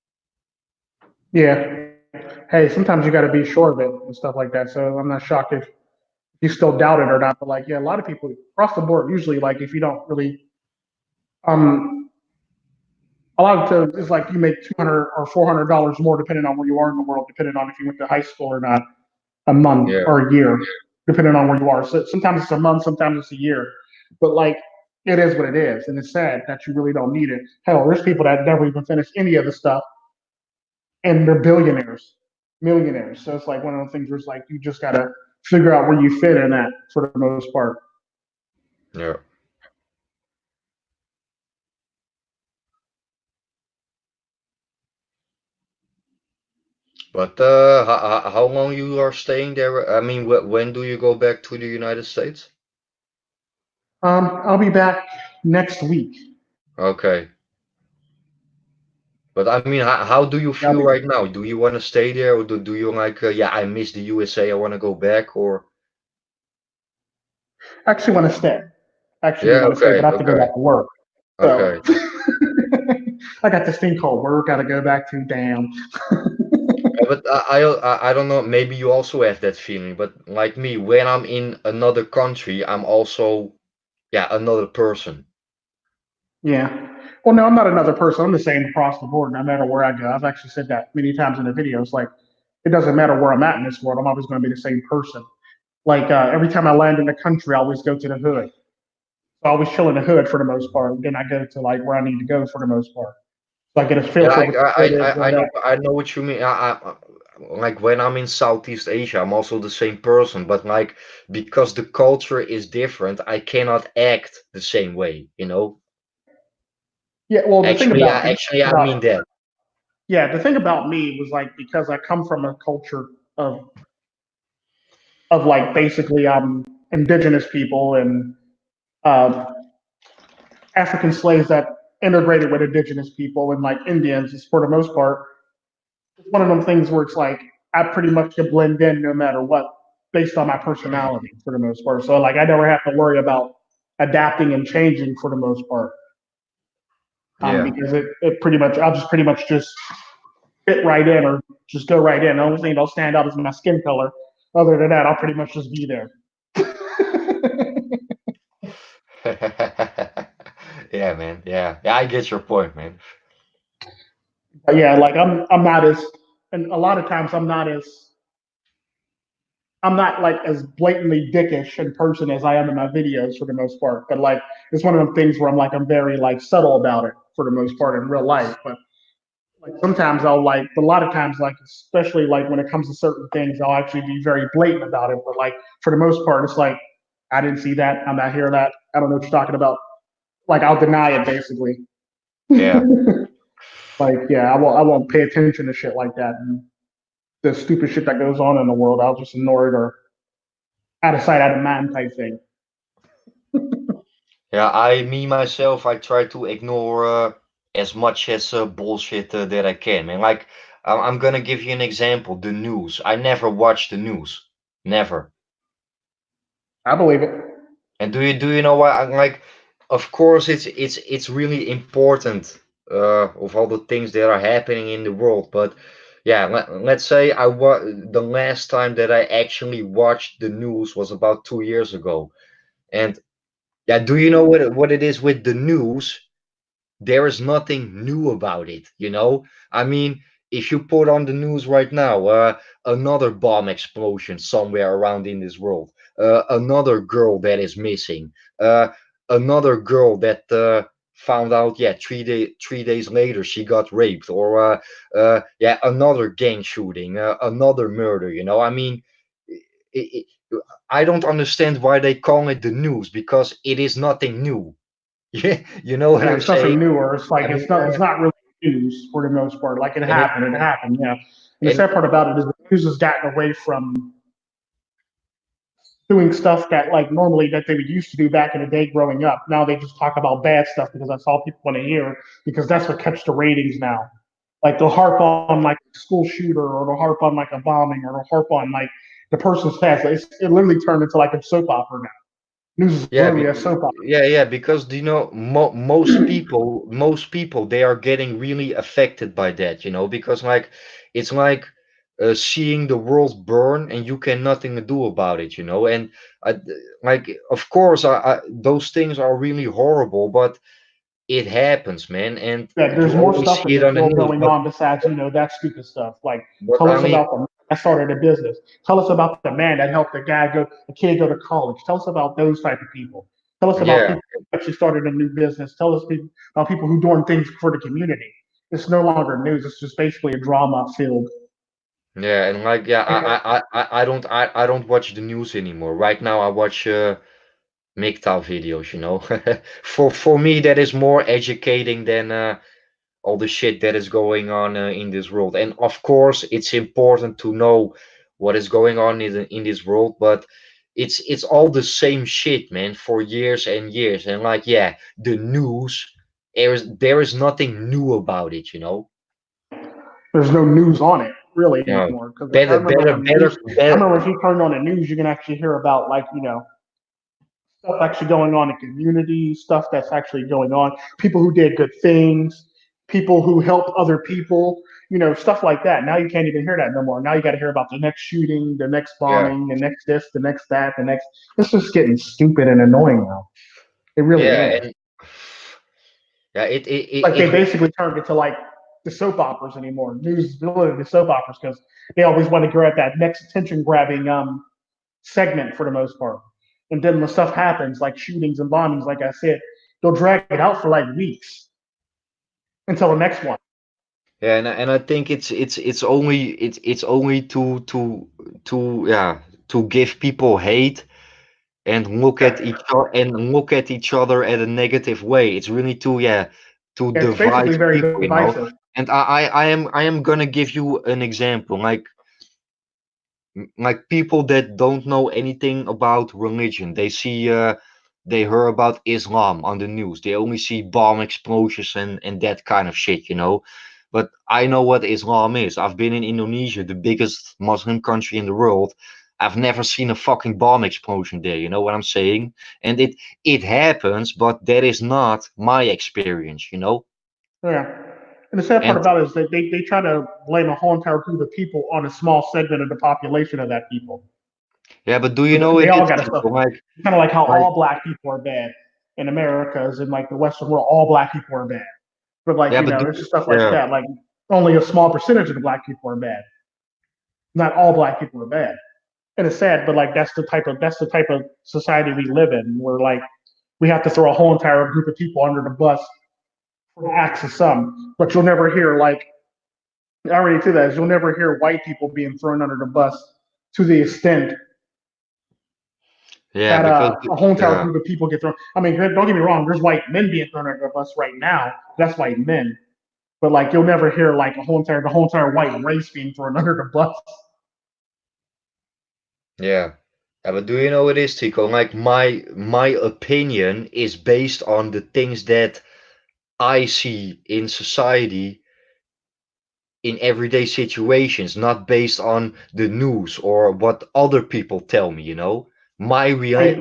yeah. Hey, sometimes you got to be sure of it and stuff like that. So I'm not shocked if if you still doubt it or not. But like, yeah, a lot of people across the board usually like if you don't really um a lot of times it's like you make $200 or $400 more depending on where you are in the world, depending on if you went to high school or not, a month Yeah, or a year, depending on where you are. So sometimes it's a month, sometimes it's a year. But like it is what it is. And it's sad that you really don't need it. Hell, there's people that never even finish any of the stuff and they're billionaires, millionaires. So it's like one of the things where it's like you just gotta figure out where you fit in that for the most part. yeah. But how long you are staying there? I mean, when do you go back to the United States? I'll be back next week. Okay. But I mean, how do you I'll feel be right now? Do you want to stay there, or do you like, yeah, I miss the USA, I want to go back, or actually want to stay. Actually yeah, want to stay, but okay, I have to go okay, back to work. So okay. I got this thing called work. Got to go back to. Damn. But I don't know. Maybe you also have that feeling, but like me, when I'm in another country, I'm also yeah another person. Yeah. Well, no, I'm not another person. I'm the same across the board, no matter where I go. I've actually said that many times in the videos. Like, it doesn't matter where I'm at in this world. I'm always going to be the same person. Like every time I land in a country, I always go to the hood. So I always chill in the hood for the most part. Then I go to like where I need to go for the most part. So I get a feel Yeah, for what the hood is, where that. I know what you mean. Like when I'm in Southeast Asia, I'm also the same person, but like because the culture is different, I cannot act the same way, you know? Yeah. Well, the thing Actually, I about mean that. yeah, the thing about me was like because I come from a culture of like basically indigenous people and uh, African slaves that integrated with indigenous people and like Indians is for the most part. It's one of them things where it's like I pretty much can blend in no matter what based on my personality for the most part. So like I never have to worry about adapting and changing for the most part. Yeah. Because it pretty much I'll just pretty much just fit right in or just go right in. The only thing that'll stand out is my skin color. Other than that, I'll pretty much just be there. Yeah, man. Yeah. Yeah, I get your point, man. But yeah, like I'm not as and a lot of times I'm not like as blatantly dickish in person as I am in my videos for the most part. But like it's one of them things where I'm very like subtle about it for the most part in real life. But like sometimes I'll like but a lot of times like especially like when it comes to certain things, I'll actually be very blatant about it. But like for the most part, it's like I didn't see that, I'm not hearing that, I don't know what you're talking about. Like I'll deny it basically. Yeah. Like yeah, I won't pay attention to shit like that. And the stupid shit that goes on in the world, I'll just ignore it or out of sight, out of mind type thing. Yeah, me myself, I try to ignore as much as bullshit that I can, man. Like, I'm gonna give you an example. The news. I never watch the news. Never. I believe it. And do you know why? I'm like, of course, it's really important of all the things that are happening in the world. But yeah, let's say the last time that I actually watched the news was about 2 years ago. And yeah, do you know what it is with the news? There is nothing new about it, you know? I mean, if you put on the news right now, another bomb explosion somewhere around in this world, another girl that is missing, uh, another girl that found out, yeah, 3 days later she got raped, or yeah, another gang shooting, another murder, you know? I mean, it, I don't understand why they call it the news because it is nothing new. Yeah, you know what Yeah, I'm it's saying? nothing new, or it's I like mean, it's not really news for the most part. Like and it it happened, yeah. And the and sad part about it is the news has gotten away from doing stuff that like normally that they would used to do back in the day growing up. Now they just talk about bad stuff because that's all people want to hear because that's what catch the ratings now. Like they'll harp on like a school shooter or they'll harp on like a bombing or they'll harp on like the person's past. It literally turned into like a soap opera now. News is yeah, literally a soap opera. yeah, because you know most people they are getting really affected by that, you know, because like it's like seeing the world burn and you can nothing do about it, you know. And I, like, of course, those things are really horrible, but it happens, man, and that there's you more always stuff in see it this on the world news. going on besides, that stupid stuff. Like, But tell I us mean, about the man that started a business. Tell us about the man that helped a kid go to college. Tell us about those type of people. Tell us about yeah, people who actually started a new business. Tell us about people who doing things for the community. It's no longer news. It's just basically a drama filled. yeah, and like, yeah, I don't watch the news anymore. Right now, I watch MGTOW videos, you know. For me, that is more educating than all the shit that is going on in this world. And of course, it's important to know what is going on in this world, but it's all the same shit, man, for years and years. And like, yeah, the news, there is nothing new about it, you know. There's no news on it really You know, anymore. Because like I better, remember better, when better, news, I better. remember if you turned on the news, you can actually hear about like stuff actually going on in community, stuff that's actually going on, people who did good things, people who helped other people, stuff like that. Now you can't even hear that no more. Now you got to hear about the next shooting, the next Yeah, bombing, the next this, the next that, the next. It's just getting stupid and annoying now. It really yeah, is. and yeah, Like they it basically turned it to like the soap operas anymore. News is literally the soap operas because they always want to grab that next attention grabbing segment for the most part. And then when stuff happens, like shootings and bombings, like I said, they'll drag it out for like weeks until the next one. Yeah, and I think it's only to yeah, to give people hate and look at each other at a negative way. It's really to, yeah, to Yeah, it's divide basically very people, you know. divisive. And I am gonna give you an example. Like people that don't know anything about religion, they heard about Islam on the news. They only see bomb explosions and that kind of shit, you know. But I know what Islam is. I've been in Indonesia, the biggest Muslim country in the world. I've never seen a fucking bomb explosion there, you know what I'm saying? And it happens, but that is not my experience, you know. Yeah. And the sad part And about it is that they try to blame a whole entire group of people on a small segment of the population of that people. yeah, but do you So know they it all is got to people suffer. Kind of like how like all black people are bad in Americas and like the Western world, all black people are bad. But like, yeah, but it's just stuff like yeah, that. Like only a small percentage of the black people are bad. Not all black people are bad. And it's sad, but like that's the type of society we live in, where like we have to throw a whole entire group of people under the bus for the acts of some. But you'll never hear like already to that is you'll never hear white people being thrown under the bus to the extent yeah, that because a whole entire yeah. group of people get thrown. I mean, don't get me wrong. There's white men being thrown under the bus right now. That's white men. But like you'll never hear like the whole entire white race being thrown under the bus. Yeah. Yeah, but do you know what it is, Tico? Like my opinion is based on the things that I see in society in everyday situations, not based on the news or what other people tell me, you know? I,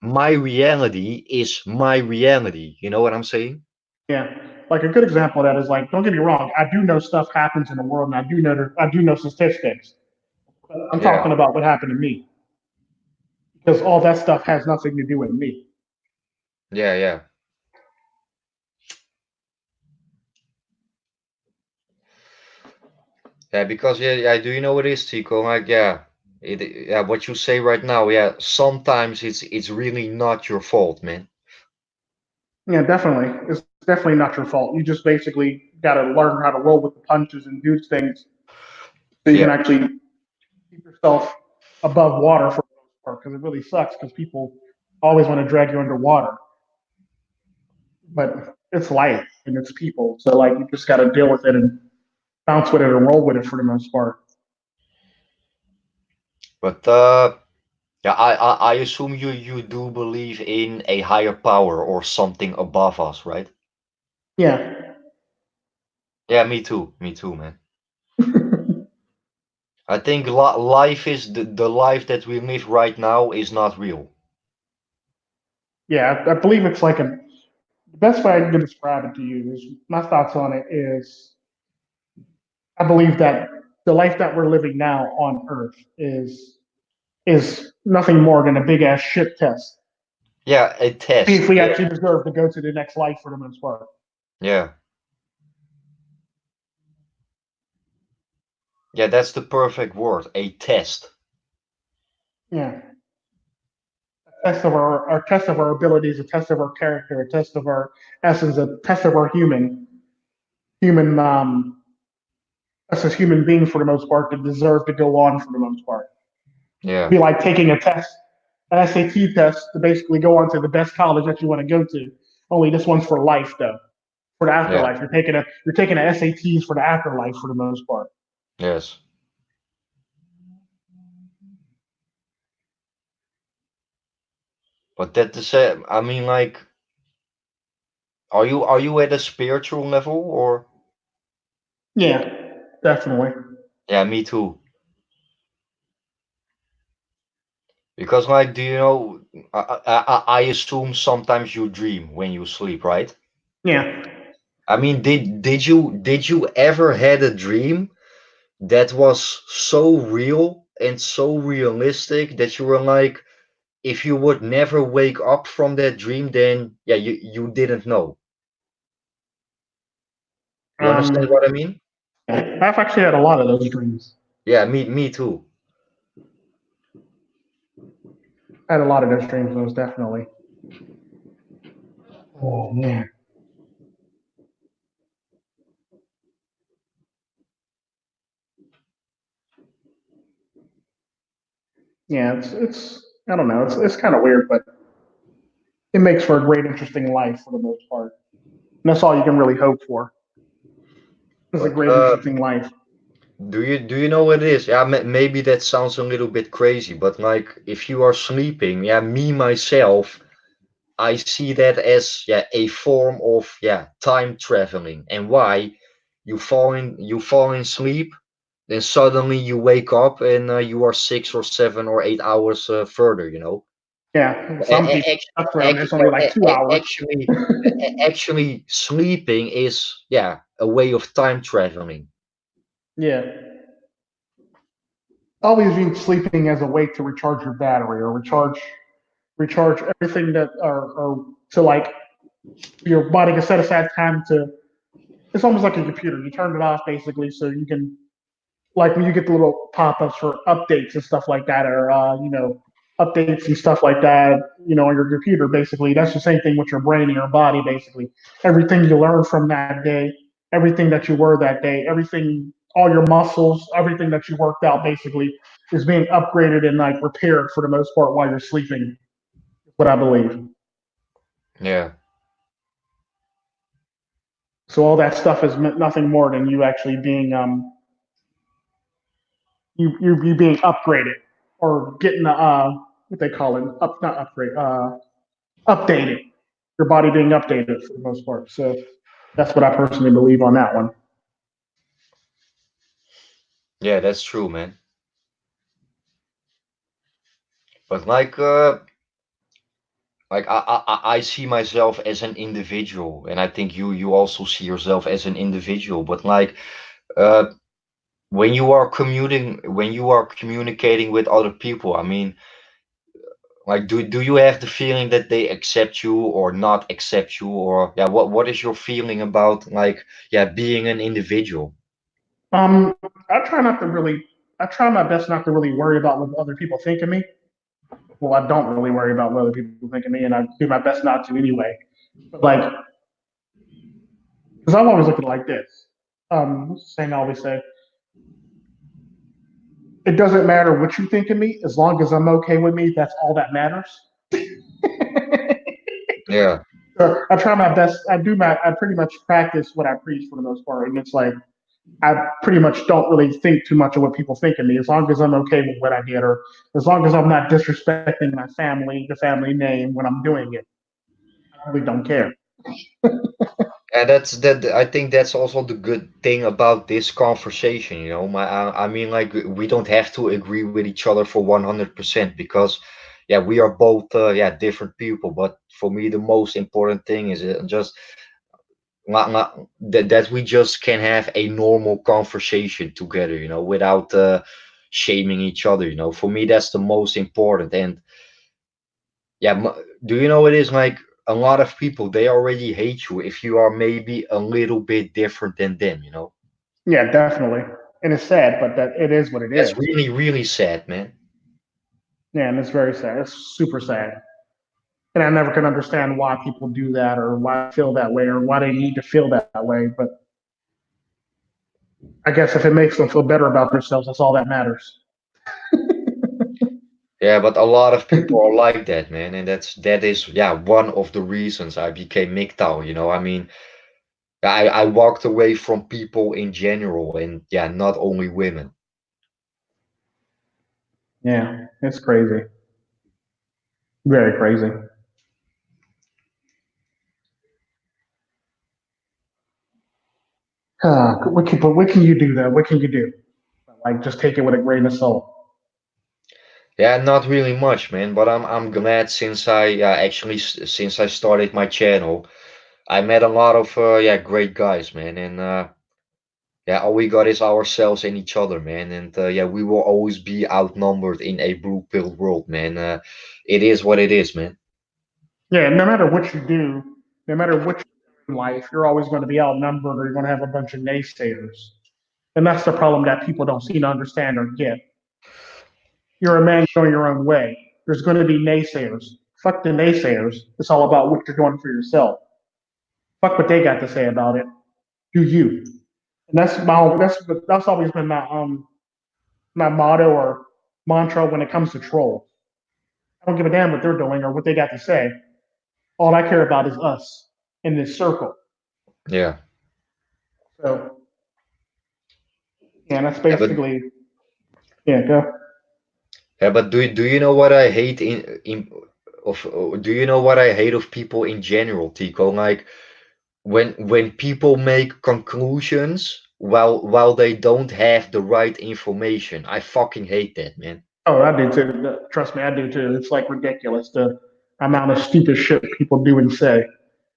My reality is my reality. You know what I'm saying? yeah, like a good example of that is like don't get me wrong. I do know stuff happens in the world, and I do know statistics. But I'm Yeah. talking about what happened to me because all that stuff has nothing to do with me. Yeah, yeah. Yeah, because yeah, do you know what it is, Tico? Like, yeah, yeah, what you say right now, yeah, sometimes it's really not your fault, man. Yeah, definitely. It's definitely not your fault. You just basically got to learn how to roll with the punches and do things so you can Yeah. actually keep yourself above water for the most part. Because it really sucks because people always want to drag you underwater, but it's life and it's people. So like you just got to deal with it and bounce with it and roll with it for the most part. But yeah, I assume you do believe in a higher power or something above us, right? Yeah. Yeah, me too. Me too, man. I think life is the life that we live right now is not real. Yeah, I believe it's like the best way I can describe it to you is my thoughts on it is I believe that the life that we're living now on Earth is nothing more than a big ass shit test. Yeah, a See if test. we Yeah, actually deserve to go to the next life for the most part. yeah, yeah. That's the perfect word. A test. Yeah, test of our test of our abilities, a test of our character, a test of our essence, a test of our human us as human beings for the most part that deserve to go on for the most part. Yeah, Be like taking a test, an SAT test to basically go on to the best college that you want to go to. Only this one's for life though, for the yeah, afterlife. You're taking a SATs for the afterlife for the most part. yes. But that the same. I mean, like, are you at a spiritual level or? Yeah, definitely. Yeah, me too. Because, like, do you know? I assume sometimes you dream when you sleep, right? Yeah. I mean, did you ever had a dream that was so real and so realistic that you were like, if you would never wake up from that dream, then yeah, you didn't know. You understand Um, what I mean? I've actually had a lot of those dreams. Yeah, me too. I had a lot of those dreams, most definitely. Oh man. Yeah, it's I don't know. It's kind of weird, but it makes for a great, interesting life for the most part. And that's all you can really hope for is a But great, interesting life. do you know what it is? Yeah, maybe that sounds a little bit crazy, but like if you are sleeping, yeah, me myself, I see that as yeah a form of yeah time traveling. And why? You fall in sleep, then suddenly you wake up and you are 6 or 7 or 8 hours further. Yeah, some A- people act- that's around it's only like 2 hours. Actually, sleeping is yeah a way of time traveling. Yeah, always view sleeping as a way to recharge your battery or recharge everything that or to like your body can set aside time to. It's almost like a computer. You turn it off basically so you can like when you get the little pop-ups for updates and stuff like that, or updates and stuff like that, on your computer. Basically, that's the same thing with your brain and your body. Basically, everything you learned from that day, everything that you were that day, everything, all your muscles, everything that you worked out, basically, is being upgraded and like repaired for the most part while you're sleeping. What I believe. Yeah, So all that stuff is nothing more than you actually being you being upgraded or getting what they call it up not upgrade updated, your body being updated for the most part. So that's what I personally believe on that one. yeah, that's true, man. But like I see myself as an individual, and I think you also see yourself as an individual. But like uh, when you are communicating with other people, I mean, like do you have the feeling that they accept you or not accept you, or yeah, what is your feeling about like yeah being an individual? I try not to really. I try my best not to really worry about what other people think of me. Well, I don't really worry about what other people think of me, and I do my best not to anyway. But like, because I've always looked at it like this. Saying I always say, it doesn't matter what you think of me, as long as I'm okay with me. That's all that matters. Yeah, So I try my best. I pretty much practice what I preach for the most part, and it's like I pretty much don't really think too much of what people think of me, as long as I'm okay with what I did, or as long as I'm not disrespecting my family, the family name when I'm doing it. I really don't care. and that I think that's also the good thing about this conversation, I mean, like we don't have to agree with each other for 100% because yeah, we are both yeah different people, but for me the most important thing is just that we just can have a normal conversation together, without shaming each other. For me, that's the most important. And yeah, do you know it is like a lot of people, they already hate you if you are maybe a little bit different than them. Yeah, definitely. And it's sad, but that it is what it That's is. really, really sad, man. Yeah, and it's very sad. It's super sad. And I never can understand why people do that or why they feel that way or why they need to feel that way. But I guess if it makes them feel better about themselves, that's all that matters. Yeah, but a lot of people are like that, man, and that is yeah one of the reasons I became MGTOW. I mean, I walked away from people in general, and yeah, not only women. Yeah, it's crazy. Very crazy. What can you do though? What can you do? Like just take it with a grain of salt. Yeah, not really much, man, but I'm glad since I actually since I started my channel, I met a lot of yeah great guys, man, and yeah, all we got is ourselves and each other, man, and yeah, we will always be outnumbered in a blue pill world, man. It is what it is, man. Yeah, no matter what you do, no matter what you do in life, you're always going to be outnumbered or you're going to have a bunch of naysayers. And that's the problem that people don't seem to understand or get. You're a man going your own way. There's going to be naysayers. Fuck the naysayers. It's all about what you're doing for yourself. Fuck what they got to say about it. Do you? And that's always been my motto or mantra when it comes to trolls. I don't give a damn what they're doing or what they got to say. All I care about is us in this circle. Yeah, So yeah, that's yeah, but basically yeah. Go. yeah, but do you know what I hate in of do you know what I hate of people in general, Tico? Like when people make conclusions while they don't have the right information. I fucking hate that, man. Oh, I do too. Trust me, I do too. It's like ridiculous the amount of stupid shit people do and say, and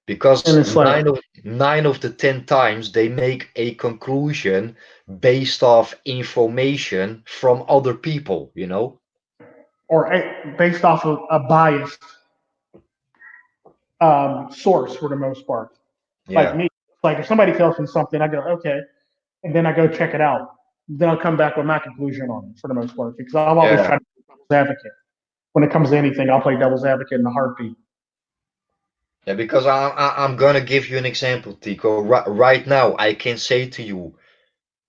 Because it's like, nine of the 10 times they make a conclusion based off information from other people. or based off of a biased source for the most part. Like Yeah, me, like if somebody tells me something, I go okay, and then I go check it out. Then I'll come back with my conclusion on it for the most part because I've always yeah, tried to be devil's advocate. When it comes to anything, I'll play devil's advocate in a heartbeat. yeah. Because I'm gonna give you an example, Tico. Right now, I can say to you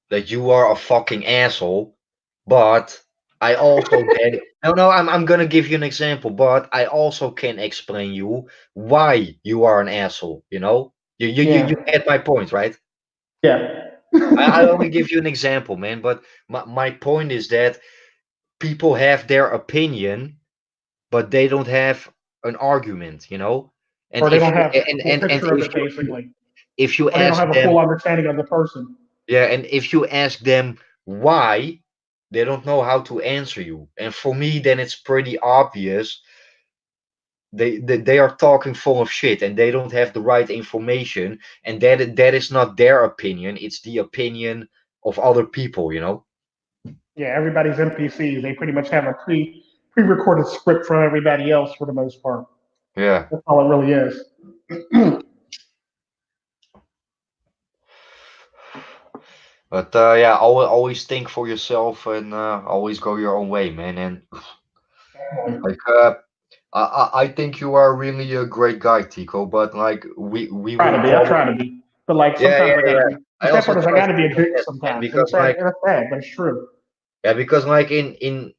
that you are a fucking asshole, but I also can. No, I'm gonna give you an example, but I also can explain you why you are an asshole. You Yeah, get my point, right? yeah. I only give you an example, man. But my point is that people have their opinion, but they don't have an argument. And Or they if don't you have the and full and, and picture of if it, you basically, if you or they don't ask have a them, full understanding of the person. yeah, and if you ask them why, they don't know how to answer you. And for me, then it's pretty obvious they are talking full of shit and they don't have the right information, and that is not their opinion, it's the opinion of other people. Yeah, everybody's NPCs. They pretty much have a pre-recorded script from everybody else for the most part. Yeah. That's all it really is. But yeah, always think for yourself and always go your own way, man. And like I think you are really a great guy, Tico. But like we Try will to be. I probably, try to be. But like yeah, sometimes yeah, I gotta yeah. be. The I sad also part is I try to gotta be be a like dick that, man. sometimes, and Because like it's sad, but it's true. yeah, because like in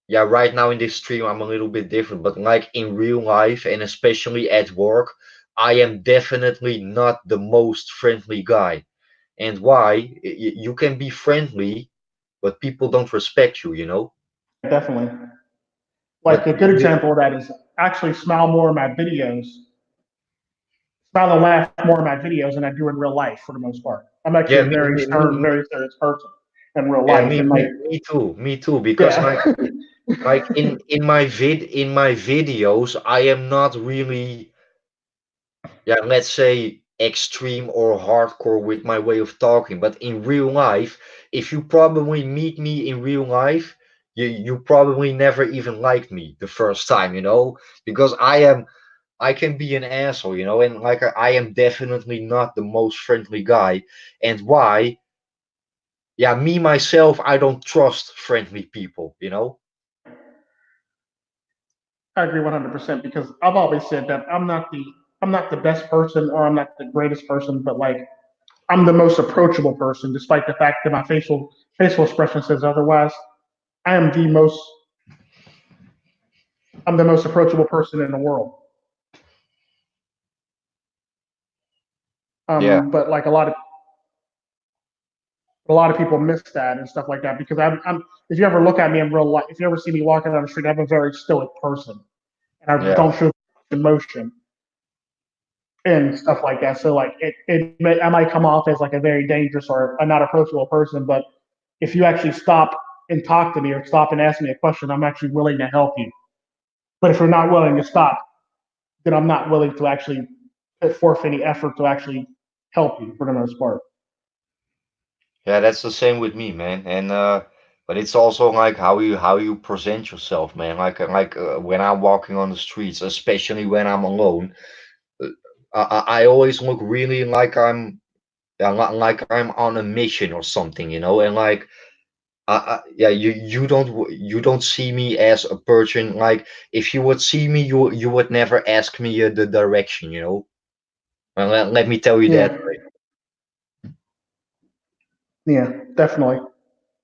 yeah, right now in this stream I'm a little bit different, but like in real life and especially at work, I am definitely not the most friendly guy. And why? You can be friendly, but people don't respect you. Yeah, definitely. Like But a good example of that is actually smile more in my videos, smile and laugh more in my videos than I do in real life for the most part. I'm actually yeah, a very stern, very serious person in real yeah, life, and like me too. Because yeah, like in my videos, I am not really, yeah, let's say. extreme or hardcore with my way of talking. But in real life, if you probably meet me in real life, you probably never even liked me the first time, because I can be an asshole, and like I am definitely not the most friendly guy. And why? Yeah, me myself, I don't trust friendly people. I agree 100% because I've always said that I'm not the best person or I'm not the greatest person, but like I'm the most approachable person, despite the fact that my facial expression says otherwise. I am the most I'm the most approachable person in the world. Yeah, But like a lot of people miss that and stuff like that because I'm if you ever look at me in real life, if you ever see me walking down the street, I'm a very stoic person and I yeah, don't show emotion and stuff like that. So like I might come off as like a very dangerous or a not approachable person, but if you actually stop and talk to me or stop and ask me a question, I'm actually willing to help you. But if you're not willing to stop, then I'm not willing to actually put forth any effort to actually help you for the most part. yeah. That's the same with me, man. And but it's also like how you present yourself, man. Like when I'm walking on the streets, especially when I'm alone, uh, I always look really like I'm yeah, like I'm on a mission or something, and like yeah, you don't see me as a person. Like if you would see me, you would never ask me the direction. Well, let me tell you that. Yeah, yeah, definitely,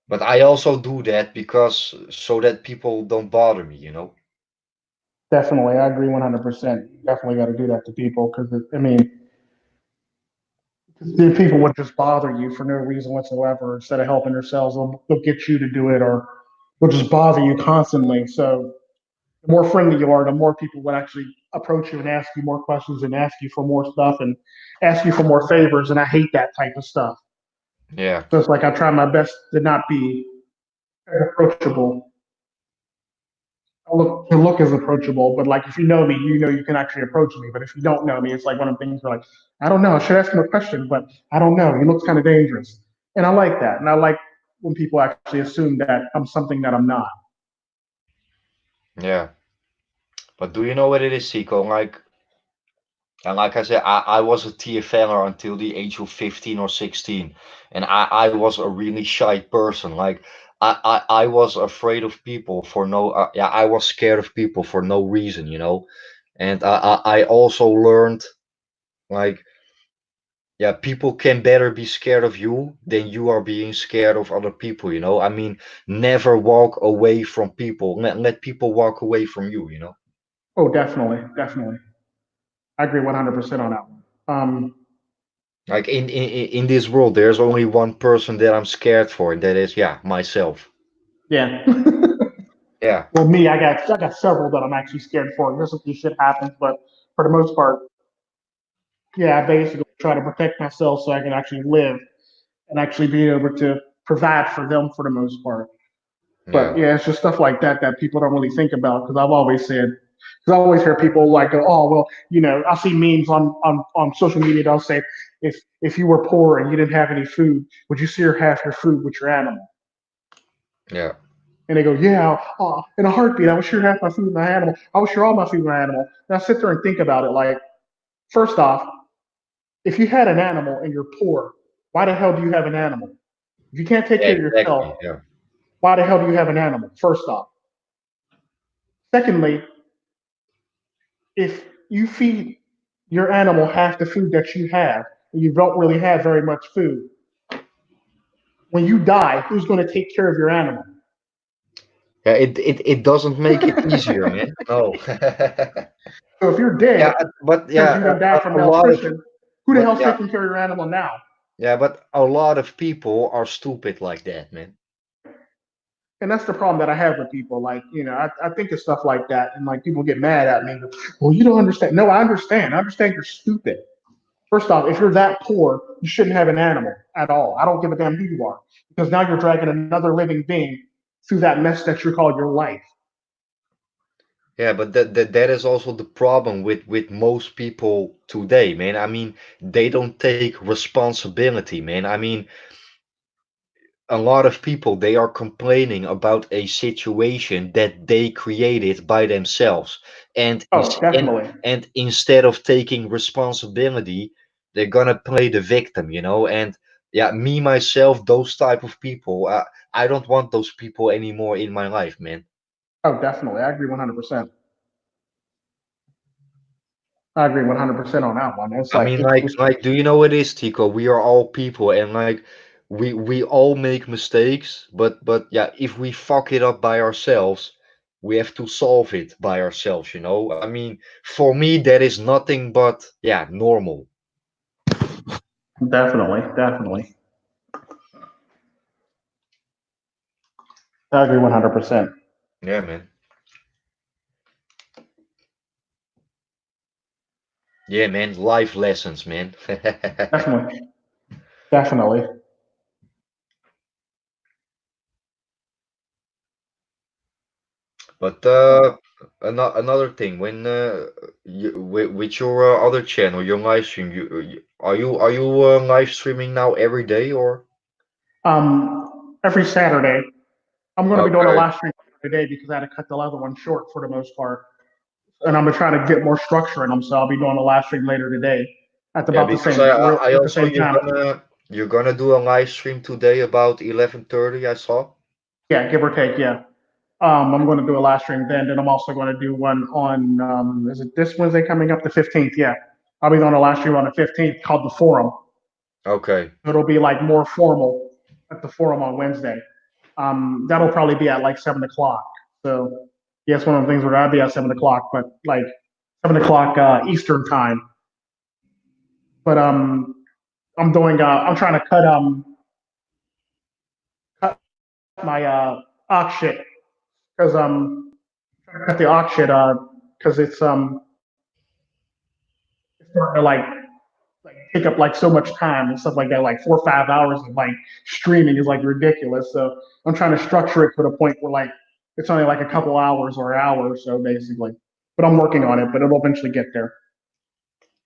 But I also do that because so that people don't bother me. definitely. I agree 100%. You definitely got to do that to people because I mean, the people would just bother you for no reason whatsoever. Instead of helping themselves, they'll get you to do it, or they'll just bother you constantly. So the more friendly you are, the more people would actually approach you and ask you more questions and ask you for more stuff and ask you for more favors. And I hate that type of stuff. Yeah, So it's like I try my best to not be as approachable. I look as approachable, but like if you know me, you know you can actually approach me. But if you don't know me, it's like one of the things where like I don't know. I should ask him a question, but I don't know. He looks kind of dangerous, and I like that. And I like when people actually assume that I'm something that I'm not. yeah. But do you know what it is, Seiko? And like I said, I was a TFLer until the age of 15 or 16. And I was a really shy person. Like I was afraid of people for no yeah, I was scared of people for no reason. And I also learned like yeah, people can better be scared of you than you are being scared of other people. I mean, never walk away from people. Let people walk away from you. Oh, definitely, definitely. I agree 100% on that one. Like in this world, there's only one person that I'm scared for, and that is yeah, myself. Yeah. Yeah, Well, me, I got several that I'm actually scared for just in case shit happens. But for the most part, yeah, I basically try to protect myself so I can actually live and actually be able to provide for them for the most part. yeah, But yeah, it's just stuff like that that people don't really think about because I've always said, because I always hear people like go, oh well, I see memes on social media. They'll say, if you were poor and you didn't have any food, would you share half your food with your animal? yeah, And they go, yeah, in a heartbeat, I would share half my food with my animal. I would share all my food with my animal. And I sit there and think about it like, first off, if you had an animal and you're poor, why the hell do you have an animal? If you can't take yeah, care of yourself, exactly. Yeah, why the hell do you have an animal? First off. Secondly, if you feed your animal half the food that you have, and you don't really have very much food, when you die, who's going to take care of your animal? yeah. It doesn't make it easier, So man. No. if you're Yeah, dead but because yeah, you done died from a lot of malnutrition, who the but hell's yeah, taking care of your animal now? yeah, but a lot of people are stupid like that, man. And that's the problem that I have with people. Like, I think of stuff like that, and like people get mad at me. Well, you don't understand. No, I understand. I understand you're stupid. First off, if you're that poor, you shouldn't have an animal at all. I don't give a damn who you are, because now you're dragging another living being through that mess that you call your life. Yeah, but that is also the problem with most people today, man. I mean, they don't take responsibility, man. I mean, a lot of people, they are complaining about a situation that they created by themselves, and Oh, definitely. instead of taking responsibility, they're gonna play the victim, you know. And yeah, me myself, those type of people, I don't want those people anymore in my life, man. Oh, definitely. I agree 100%. I agree 100% on that one. It's I like mean, it's do you know what it is, Tico? We are all people, and like, we all make mistakes, but yeah, if we fuck it up by ourselves, we have to solve it by ourselves, you know? I mean, for me, that is nothing but, yeah, normal. definitely, definitely. I agree 100%. Yeah, man. Yeah, man. Life lessons, man. Definitely, definitely. But another thing, when with your other channel, your live stream, you live streaming now every day or? Every Saturday, I'm going to be doing a Okay. live stream today because I had to cut the other one short for the most part, and I'm trying to get more structure in them. So I'll be doing a live stream later today at Yeah, about the because same I at the also same time. you're gonna do a live stream today about 11:30, I saw. Yeah, give or take. Yeah. I'm going to do a live stream then. Then I'm also going to do one on, is it this Wednesday coming up, the 15th? Yeah. I'll be doing a live stream on the 15th called The Forum. Okay. It'll be like more formal at the Forum on Wednesday. That'll probably be at like 7 o'clock. So, yeah, it's one of the things where I'll be at 7 o'clock, but like 7 o'clock Eastern time. But I'm trying to cut my ox shit because trying to cut the ox shit because it's starting to like take up like so much time and stuff like that. Like 4 or 5 hours of like streaming is like ridiculous. So I'm trying to structure it to the point where like it's only like a couple hours or an hour or so basically. But I'm working on it, but it'll eventually get there.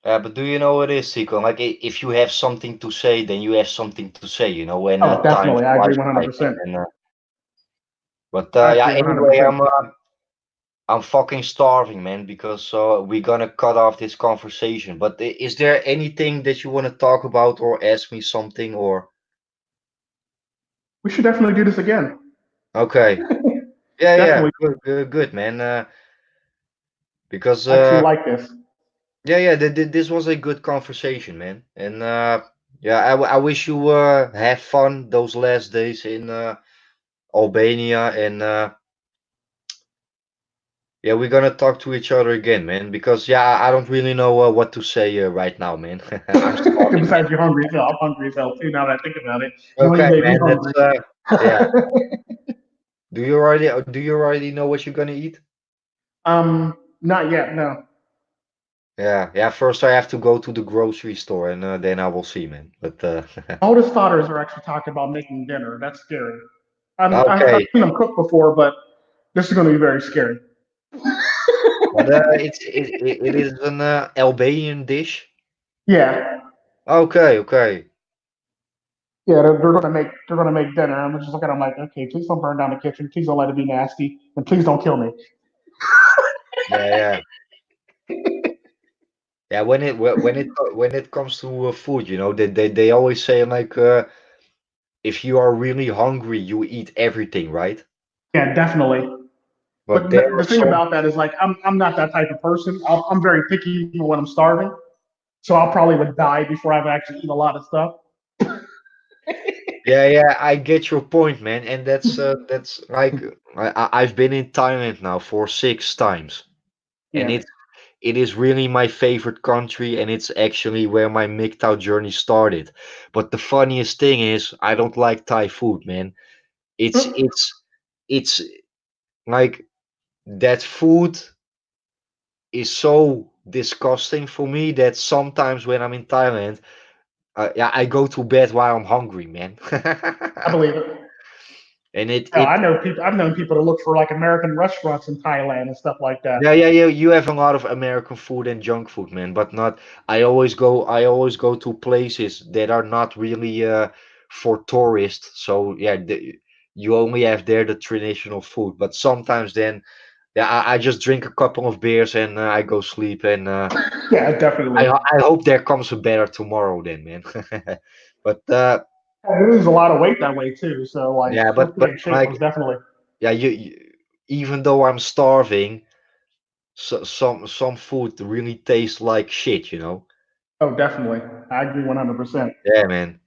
But do you know what it is, Zico? Like, if you have something to say, then you have something to say, you know, when Oh, time definitely. I agree flies by, 100%. man. And but I yeah, agree anyway, 100%. I'm fucking starving, man, because we're gonna cut off this conversation. But is there anything that you want to talk about or ask me something or? We should definitely do this again. Okay. Yeah, yeah, Definitely. good, man. Because I actually like this. yeah, yeah, this was a good conversation, man. And yeah, I wish you have fun those last days in Albania, and yeah, we're gonna talk to each other again, man. Because yeah, I don't really know what to say right now, man. I'm starving, man. Besides, you're hungry as hell. I'm hungry as hell too. Now that I think about it, you know, you Okay, made me man. That's hungry. yeah. Do you already know what you're gonna eat? Not yet. No. Yeah, yeah. First, I have to go to the grocery store, and then I will see, man. But Oldest daughters are actually talking about making dinner. That's scary. I've okay. seen them cook before, but this is going to be very scary. But it is an Albanian dish. Yeah, Okay, okay. yeah, they're gonna make dinner. I'm just looking at them like, okay, please don't burn down the kitchen. Please don't let it be nasty, and please don't kill me. Yeah, yeah. Yeah, when it comes to food, you know, they always say like if you are really hungry, you eat everything, right? Yeah, definitely. But But there are the thing some, about that is like I'm not that type of person. I'm very picky even when I'm starving, so I'll probably would die before I've actually eat a lot of stuff. yeah, yeah, I get your point, man, and that's like I've been in Thailand now for 6 times, and Yeah. it is really my favorite country, and it's actually where my MGTOW journey started. But the funniest thing is, I don't like Thai food, man. It's it's it's like that food is so disgusting for me that sometimes when I'm in Thailand, yeah, I go to bed while I'm hungry, man. I believe it. And No, I know people. I've known people to look for like American restaurants in Thailand and stuff like that. yeah, you have a lot of American food and junk food, man, but not. I always go to places that are not really for tourists. So yeah, you only have there the traditional food. But sometimes then, yeah, I just drink a couple of beers and I go sleep. And Yeah, definitely. I hope there comes a better tomorrow, then, man. But You lose a lot of weight that way too. So like, yeah, still but stay in shape like most definitely. yeah, even though I'm starving, some food really tastes like shit, you know. Oh, definitely. I agree 100%. Yeah, man.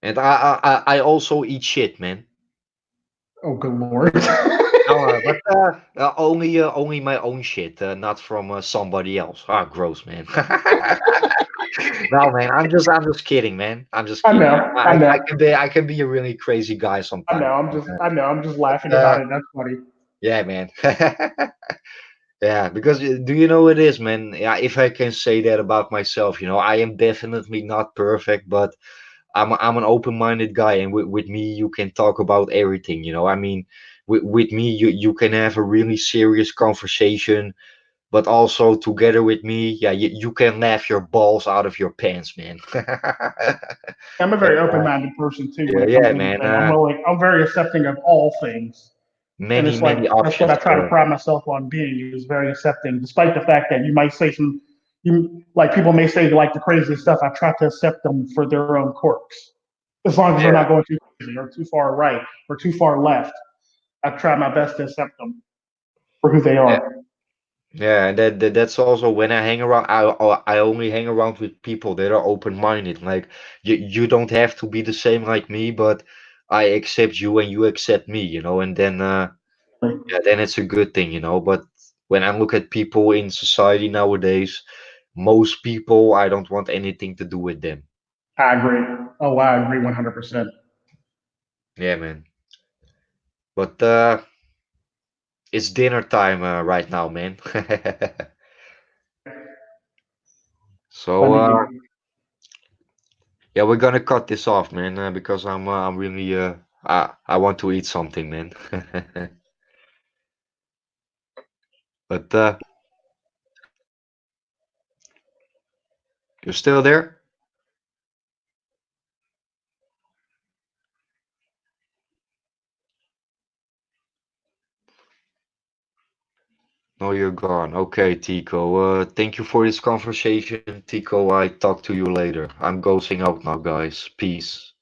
And I also eat shit, man. Oh, good lord. No, but only my own shit, not from somebody else. Ah, gross, man. No, man. I'm just kidding, man. I'm just I kidding. know. I know. I can be a really crazy guy I know. sometimes. I know. I'm just laughing Uh, about it. That's funny. yeah, man. Yeah, because do you know what it is, man? Yeah, if I can say that about myself, I am definitely not perfect, but I'm an open-minded guy, and with me you can talk about everything. I mean, with me you can have a really serious conversation, but also together with me, yeah, you can laugh your balls out of your pants, man. I'm a very open-minded person too when Yeah, it comes yeah, to man. anything. I'm willing. I'm very accepting of all things, and Many it's like many that's what options. I try to pride myself on being is very accepting, despite the fact that you might say some. You like people may say like the craziest stuff. I try to accept them for their own quirks, as long as they're not going too crazy or too far right or too far left. I try my best to accept them for who they Yeah, are. yeah, and that's also when I hang around. I only hang around with people that are open-minded. Like you don't have to be the same like me, but I accept you and you accept me, and then yeah, then it's a good thing, But when I look at people in society nowadays, most people I don't want anything to do with them. I agree. Oh, I agree 100%. Yeah, man. But it's dinner time right now, man. So Indeed. yeah, we're gonna cut this off, man, because I'm really I want to eat something, man. But you're still there? No, you're gone. Okay, Tico. Thank you for this conversation, Tico. I talk to you later. I'm going out now, guys. Peace.